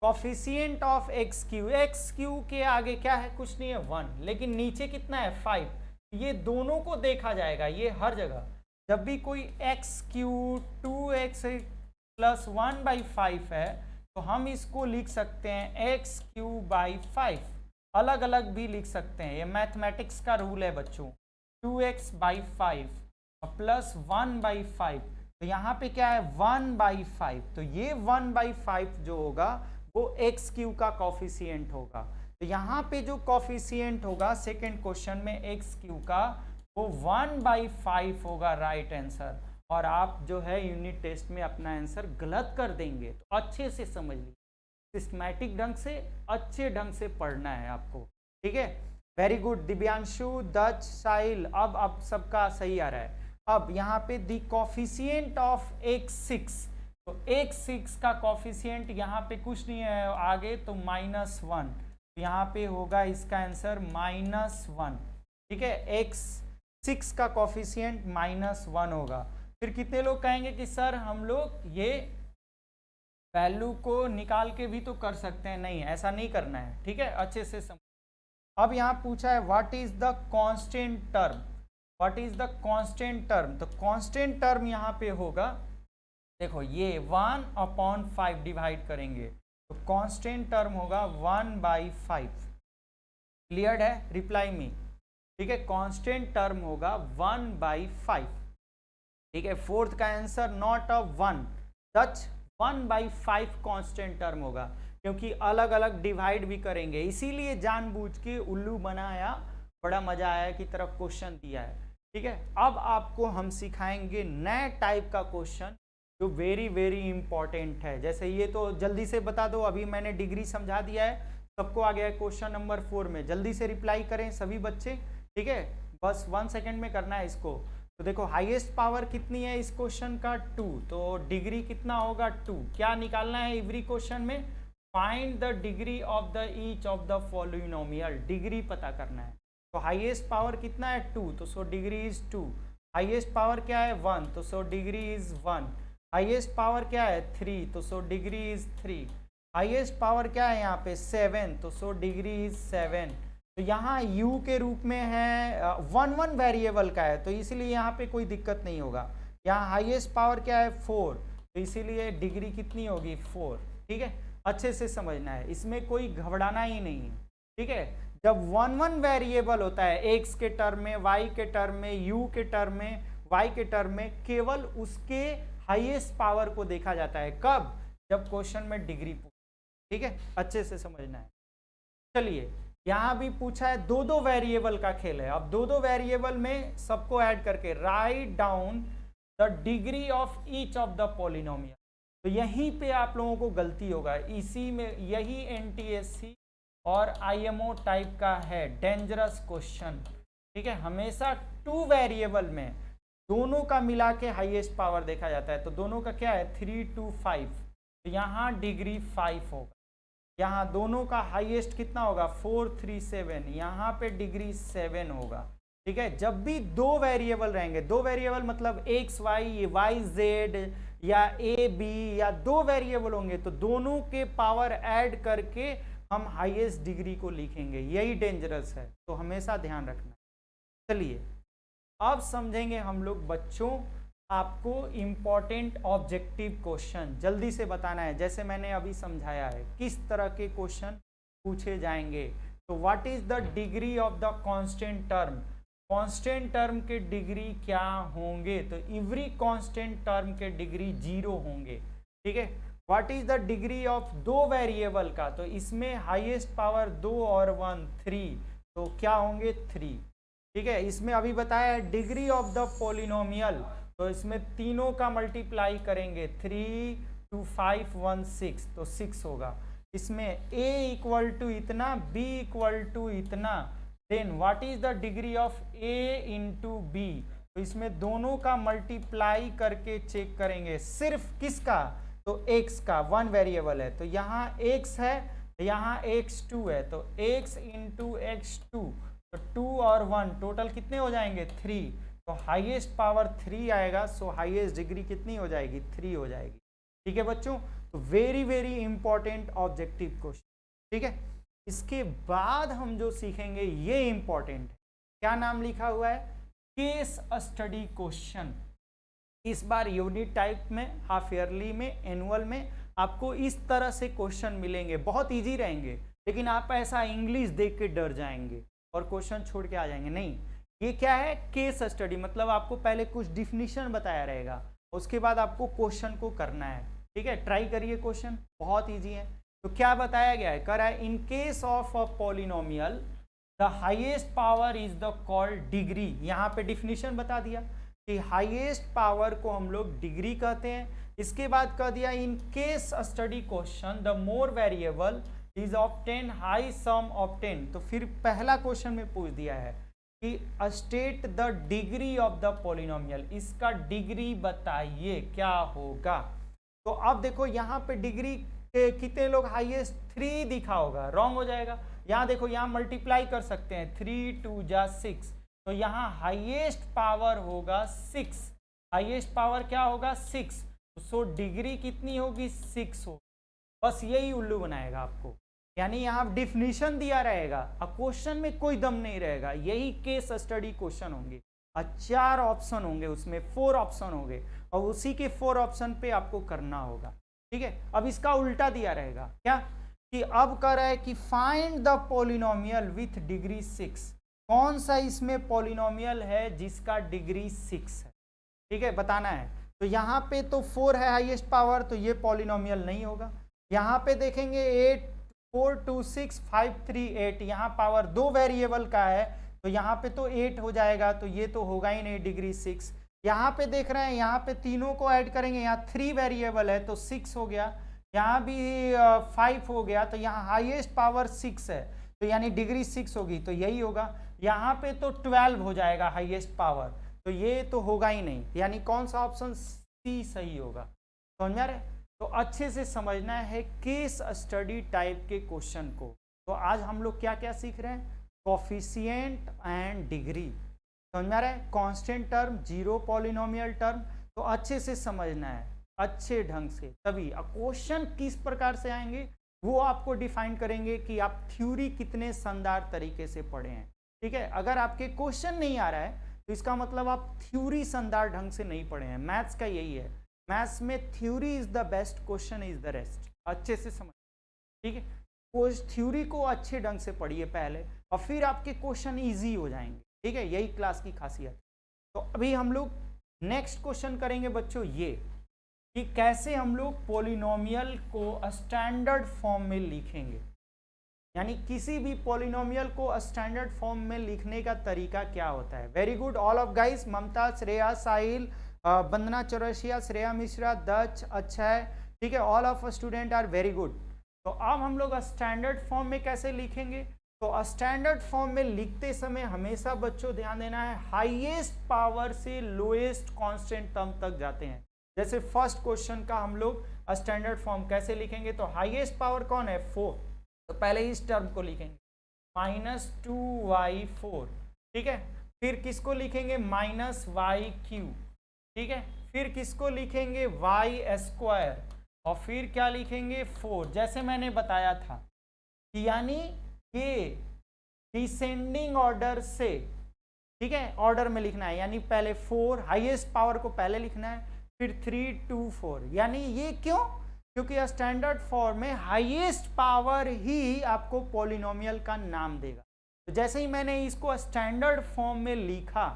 coefficient of x³ के आगे क्या है, कुछ नहीं है 1, लेकिन नीचे कितना है 5। ये दोनों को देखा जाएगा, ये हर जगह जब भी कोई x³ 2x + 1/5 है तो हम इसको लिख सकते हैं x³/5, अलग अलग भी लिख सकते हैं, ये मैथमेटिक्स का रूल है बच्चों। 2x/5 + 1/5, तो यहाँ पे क्या है 1/5, तो ये 1/5 जो होगा वो x³ का कोफिशिएंट होगा। तो यहाँ पे जो कोफिशिएंट होगा सेकंड क्वेश्चन में x³ का, वो 1/5 होगा राइट आंसर। और आप जो है यूनिट टेस्ट में अपना आंसर गलत कर देंगे, तो अच्छे से समझ लीजिए, सिस्टमैटिक ढंग से अच्छे ढंग से पढ़ना है आपको। ठीक है, वेरी गुड दिव्यांशु, दच, साहिल, अब सबका सही आ रहा है। अब यहाँ पे दी कॉफिशिएंट ऑफ x6, तो x6 का कॉफिशिएंट यहाँ पे कुछ नहीं है आगे, तो -1, यहाँ पे होगा इसका आंसर -1। ठीक है, x6 का कॉफिशिएंट -1 होगा। फिर कितने लोग कहेंगे कि सर हम लोग ये वैल्यू को निकाल के भी तो कर सकते हैं? नहीं, ऐसा नहीं करना है। ठीक है, अच्छे से समझ। अब यहाँ पूछा है what is the constant term, what is the constant term, तो कांस्टेंट टर्म यहाँ पे होगा, देखो ये 1/5 डिवाइड करेंगे तो कांस्टेंट टर्म होगा 1/5। क्लियर है? Reply me. ठीक है, कांस्टेंट टर्म होगा 1/5। ठीक है, फोर्थ का answer not a 1, दच 1/5 constant term होगा, क्योंकि अलग अलग डिवाइड भी करेंगे, इसीलिए जानबूझ के उल्लू बनाया, बड़ा मजा आया की तरफ क्वेश्चन दिया है। ठीक है, अब आपको हम सिखाएंगे नए टाइप का क्वेश्चन जो वेरी वेरी इंपॉर्टेंट है। जैसे ये तो जल्दी से बता दो, अभी मैंने डिग्री समझा दिया है, सबको आ गया है क्वेश्चन नंबर 4 में। जल्दी से रिप्लाई करें सभी बच्चे। ठीक है, बस 1 सेकेंड में करना है इसको। तो देखो हाईएस्ट पावर कितनी है इस क्वेश्चन का? 2, तो डिग्री कितना होगा? 2। क्या निकालना है एवरी क्वेश्चन में? Find the degree of the each of the polynomial, degree पता करना है। तो हाईएस्ट पावर कितना है? 2, तो so degree is 2। Highest power क्या है? 1, तो so degree is 1। Highest power क्या है? 3, तो so degree is 3। Highest power क्या है यहाँ पे? 7, तो सो डिग्री इज 7। तो यहाँ u के रूप में है 1 वेरिएबल का है, तो इसीलिए यहाँ पे कोई दिक्कत नहीं होगा। यहाँ हाईएस्ट पावर क्या है? 4, तो इसीलिए डिग्री कितनी होगी? 4। ठीक है, अच्छे से समझना है, इसमें कोई घबराना ही नहीं है। ठीक है, जब 1 वेरिएबल होता है x के टर्म में, y के टर्म में, u के टर्म में, y के टर्म में, केवल उसके हाईएस्ट पावर को देखा जाता है। कब? जब क्वेश्चन में डिग्री पूछे। ठीक है, अच्छे से समझना है। चलिए, यहाँ भी पूछा है 2 वेरिएबल का खेल है। अब 2 वेरिएबल में सबको ऐड करके write down the degree of each of the polynomial. तो यहीं पे आप लोगों को गलती होगा, इसी में यही एनटीएससी और आईएमओ टाइप का है डेंजरस क्वेश्चन। ठीक है, हमेशा 2 वेरिएबल में दोनों का मिला के हाईएस्ट पावर देखा जाता है। तो दोनों का क्या है? 3 to 5, तो यहाँ डिग्री 5 होगा। यहाँ दोनों का हाईएस्ट कितना होगा? 4 3 7, यहाँ पे डिग्री 7 होगा। ठीक है, जब भी 2 वेरिएबल रहेंगे, 2 वेरिएबल मतलब x y z या a b या 2 वेरिएबल होंगे, तो दोनों के पावर ऐड करके हम हाईएस्ट डिग्री को लिखेंगे। यही डेंजरस है, तो हमेशा ध्यान रखना। चलिए, अब समझेंगे हम लोग बच्चों, आपको इम्पॉर्टेंट ऑब्जेक्टिव क्वेश्चन जल्दी से बताना है। जैसे मैंने अभी समझाया है किस तरह के क्वेश्चन पूछे जाएंगे। तो what is the degree of the constant term, constant term के डिग्री क्या होंगे? तो एवरी कांस्टेंट टर्म के डिग्री 0 होंगे। ठीक है, what is the degree of 2 variable का? तो इसमें हाईएस्ट पावर 2 और 1 3, तो क्या होंगे? 3। ठीक है, इसमें अभी बताया है डिग्री ऑफ द पॉलिनोमियल, तो इसमें तीनों का मल्टीप्लाई करेंगे, 3 2 5 1 6, तो 6 होगा। इसमें a इक्वल टू इतना, b इक्वल टू इतना, then what is the degree of a into b? तो इसमें दोनों का मल्टीप्लाई करके चेक करेंगे, सिर्फ किसका? तो x का, 1 वेरिएबल है, तो यहाँ x है, यहाँ x2 है, तो x इंटू x2, तो 2 और 1 टोटल कितने हो जाएंगे? 3। तो हाईएस्ट पावर 3 आएगा, सो हाईएस्ट डिग्री कितनी हो जाएगी? 3 हो जाएगी। ठीक है बच्चों, तो very very important objective question. ठीक है, इसके बाद हम जो सीखेंगे ये इंपॉर्टेंट है। क्या नाम लिखा हुआ है? Case study question. इस बार यूनिट टाइप में, हाफ ईयरली में, एनुअल में आपको इस तरह से क्वेश्चन मिलेंगे, बहुत इजी रहेंगे। लेकिन आप ऐसा इंग्लिश देख के डर जाएंगे और क्वेश्चन छोड़ के आ जाएंगे। नहीं, ये क्या है? केस स्टडी, मतलब आपको पहले कुछ डिफिनीशन बताया रहेगा, उसके बाद आपको क्वेश्चन को करना है। ठीक है, ट्राई करिए, क्वेश्चन बहुत इजी है। तो क्या बताया गया है? करा है in case of a polynomial the highest power is the called degree. यहाँ पे डिफिनीशन बता दिया कि हाईएस्ट पावर को हम लोग डिग्री कहते हैं। इसके बाद कह दिया in case study question the more variable is obtain high some obtain. तो फिर पहला क्वेश्चन में पूछ दिया है कि state the degree of the polynomial, इसका डिग्री बताइए क्या होगा। तो अब देखो यहाँ पे डिग्री के कितने लोग हाईएस्ट 3 दिखा होगा, रॉन्ग हो जाएगा। यहाँ देखो यहाँ मल्टीप्लाई कर सकते हैं, 3 2 जा 6, तो यहाँ हाईएस्ट पावर होगा 6, हाईएस्ट पावर क्या होगा 6, सो डिग्री कितनी होगी 6 होगी। बस यही उल्लू बनाएगा आपको, यानी यहाँ डिफिनीशन दिया रहेगा, अब क्वेश्चन में कोई दम नहीं रहेगा, यही केस स्टडी क्वेश्चन होंगे। 4 ऑप्शन होंगे, उसमें 4 ऑप्शन होंगे और उसी के 4 ऑप्शन पे आपको करना होगा, ठीक है। अब इसका उल्टा दिया रहेगा क्या, कि अब कर रहा है कि find the polynomial with degree 6, कौन सा इसमें पॉलिनोमियल है जिसका डिग्री 6 है, ठीक है, बताना है। तो यहाँ पे तो 4 है हाईएस्ट पावर, तो ये पॉलिनोमियल नहीं होगा। यहाँ पे देखेंगे 8 4 2 6 5 3 8, यहाँ पावर 2 वेरिएबल का है, तो यहाँ पे तो 8 हो जाएगा, तो ये तो होगा ही नहीं डिग्री 6। यहाँ पे देख रहे हैं, यहाँ पे तीनों को ऐड करेंगे, यहाँ 3 वेरिएबल है तो 6 हो गया, यहाँ भी 5 हो गया, तो यहाँ हाईएस्ट पावर 6 है, तो यानी डिग्री 6 होगी, तो यही होगा। यहाँ पे तो 12 हो जाएगा हाईएस्ट पावर, तो ये तो होगा ही नहीं, यानी कौन सा ऑप्शन सी सही होगा। समझ में आ रहा है? तो अच्छे से समझना है केस स्टडी टाइप के क्वेश्चन को। तो आज हम लोग क्या क्या सीख रहे हैं, कोफिशिएंट एंड डिग्री, समझ में आ रहा है, constant term, zero polynomial term, तो अच्छे से समझना है अच्छे ढंग से, तभी क्वेश्चन किस प्रकार से आएंगे वो आपको डिफाइन करेंगे कि आप थ्योरी कितने शानदार तरीके से पढ़े हैं, ठीक है। अगर आपके क्वेश्चन नहीं आ रहा है तो इसका मतलब आप थ्योरी शानदार ढंग से नहीं पढ़े हैं। मैथ्स का यही है, मैथ्स में theory is the best, question is the rest. अच्छे से समझ, ठीक है, थ्योरी को अच्छे ढंग से पढ़िए पहले और फिर आपके क्वेश्चन इजी हो जाएंगे, ठीक है, यही क्लास की खासियत। तो अभी हम लोग नेक्स्ट क्वेश्चन करेंगे बच्चों, ये कि कैसे हम लोग पॉलिनोमियल को स्टैंडर्ड फॉर्म में लिखेंगे, यानी किसी भी पॉलिनोमियल को स्टैंडर्ड फॉर्म में लिखने का तरीका क्या होता है। Very good all of guys, Mamta, Shreya, Sahil, Vandana Chaurasia, Shreya Mishra, Daksh, Akshay, ठीक है, all of student are very good. तो अब हम लोग स्टैंडर्ड फॉर्म में कैसे लिखेंगे, तो स्टैंडर्ड फॉर्म में लिखते समय हमेशा बच्चों ध्यान देना है, हाईएस्ट पावर से लोएस्ट कांस्टेंट टर्म तक जाते हैं। जैसे फर्स्ट क्वेश्चन का हम लोग स्टैंडर्ड फॉर्म कैसे लिखेंगे, तो हाईएस्ट पावर कौन है 4, तो पहले इस टर्म को लिखेंगे -2y4, ठीक है, फिर किसको लिखेंगे -yq, ठीक है, फिर किसको लिखेंगे y² और फिर क्या लिखेंगे 4। जैसे मैंने बताया था कि यानी ये डिसेंडिंग ऑर्डर से, ठीक है, ऑर्डर में लिखना है, यानी पहले 4 हाईएस्ट पावर को पहले लिखना है, फिर 3 2 4, यानी ये क्यों, क्योंकि स्टैंडर्ड फॉर्म में हाईएस्ट पावर ही आपको पॉलिनोमियल का नाम देगा। तो जैसे ही मैंने इसको स्टैंडर्ड फॉर्म में लिखा,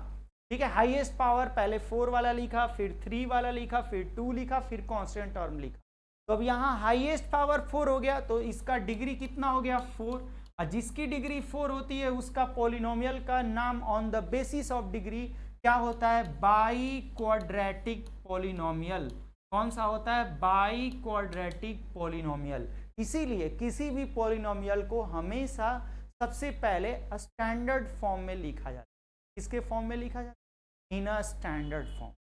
ठीक है, हाईएस्ट पावर पहले 4 वाला लिखा, फिर 3 वाला लिखा, फिर 2 लिखा, फिर कांस्टेंट टर्म लिखा, तो अब यहाँ हाईएस्ट पावर 4 हो गया, तो इसका डिग्री कितना हो गया 4, और जिसकी डिग्री 4 होती है उसका पॉलिनोमियल का नाम on the basis of degree क्या होता है, बाई क्वाड्रेटिक पॉलिनोमियल। कौन सा होता है, बाई क्वाड्रेटिक पॉलिनोमियल। इसीलिए किसी भी पॉलिनोमियल को हमेशा सबसे पहले स्टैंडर्ड फॉर्म में लिखा जाता है। किसके फॉर्म में लिखा जाता है, इन अ स्टैंडर्ड फॉर्म,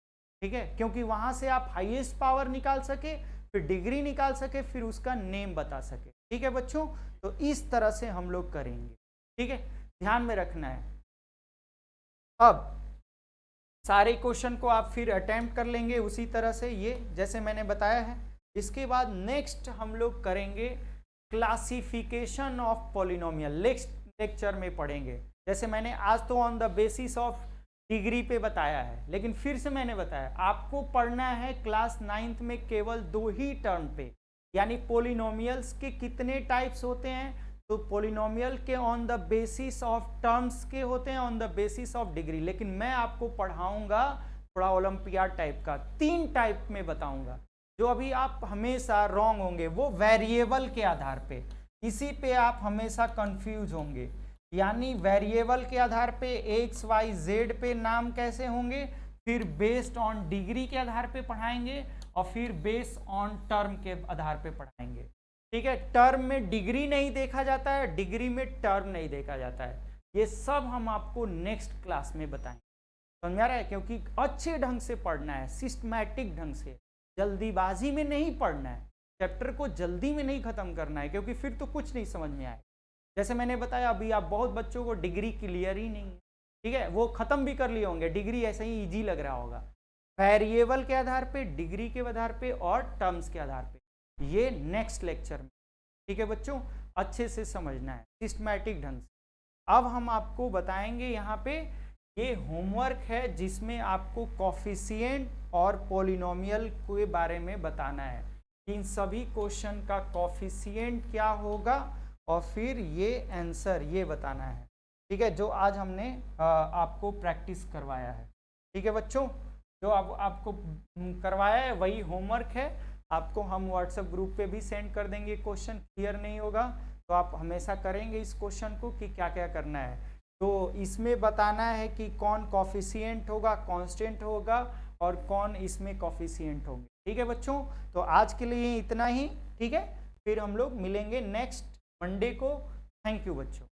ठीक है, क्योंकि वहां से आप हाईएस्ट पावर निकाल सके, फिर डिग्री निकाल सके, फिर उसका नेम बता सके, ठीक है बच्चों। तो इस तरह से हम लोग करेंगे, ठीक है, ध्यान में रखना है। अब सारे क्वेश्चन को आप फिर अटेम्प्ट कर लेंगे उसी तरह से, ये जैसे मैंने बताया है। इसके बाद नेक्स्ट हम लोग करेंगे classification of polynomial, next lecture में पढ़ेंगे। जैसे मैंने आज तो on the basis of degree पे बताया है, लेकिन फिर से मैंने बताया आपको पढ़ना है क्लास 9th में केवल 2 ही टर्म पे, यानी पॉलिनोमियल्स के कितने टाइप्स होते हैं, तो पॉलिनोमियल के on the basis of terms के होते हैं, on the basis of degree. लेकिन मैं आपको पढ़ाऊंगा थोड़ा ओलंपियाड टाइप का, 3 टाइप में बताऊंगा, जो अभी आप हमेशा रॉन्ग होंगे, वो वेरिएबल के आधार पे, इसी पे आप हमेशा कंफ्यूज होंगे। यानी वेरिएबल के आधार पे एक्स वाई जेड पे नाम कैसे होंगे, फिर बेस्ड ऑन डिग्री के आधार पे पढ़ाएंगे और फिर बेस्ड ऑन टर्म के आधार पे पढ़ाएंगे, ठीक ठीक है। टर्म में डिग्री नहीं देखा जाता है, डिग्री में टर्म नहीं देखा जाता है। ये सब हम आपको नेक्स्ट क्लास में बताएंगे, समझ आ रहा है? क्योंकि अच्छे ढंग से पढ़ना है, सिस्टमैटिक ढंग से, जल्दीबाजी में नहीं पढ़ना है, चैप्टर को जल्दी में नहीं खत्म करना है, क्योंकि फिर तो कुछ नहीं समझ में आए। जैसे मैंने बताया अभी, आप बहुत बच्चों को डिग्री क्लियर ही नहीं है, ठीक है, वो खत्म भी कर लिए होंगे, डिग्री ऐसे ही इजी लग रहा होगा, वेरिएबल के आधार पे, डिग्री के आधार पे और टर्म्स के आधार पे। ये नेक्स्ट लेक्चर में, ठीक है बच्चों, अच्छे से समझना है सिस्टमैटिक ढंग से। अब हम आपको बताएंगे यहाँ पे, ये होमवर्क है जिसमें आपको कॉफिशिएंट और पॉलिनोमियल के बारे में बताना है। इन सभी क्वेश्चन का कॉफिशिएंट क्या होगा और फिर ये आंसर ये बताना है, ठीक है, जो आज हमने आपको प्रैक्टिस करवाया है। ठीक है बच्चों, जो आपको करवाया है वही होमवर्क है। आपको हम व्हाट्सएप ग्रुप पे भी सेंड कर देंगे। क्वेश्चन क्लियर नहीं होगा तो आप हमेशा करेंगे इस क्वेश्चन को कि क्या क्या करना है। तो इसमें बताना है कि कौन कॉफिशिएंट होगा, कांस्टेंट होगा और कौन इसमें कॉफिशिएंट होंगे। ठीक है बच्चों, तो आज के लिए इतना ही, ठीक है, फिर हम लोग मिलेंगे नेक्स्ट मंडे को। थैंक यू बच्चों।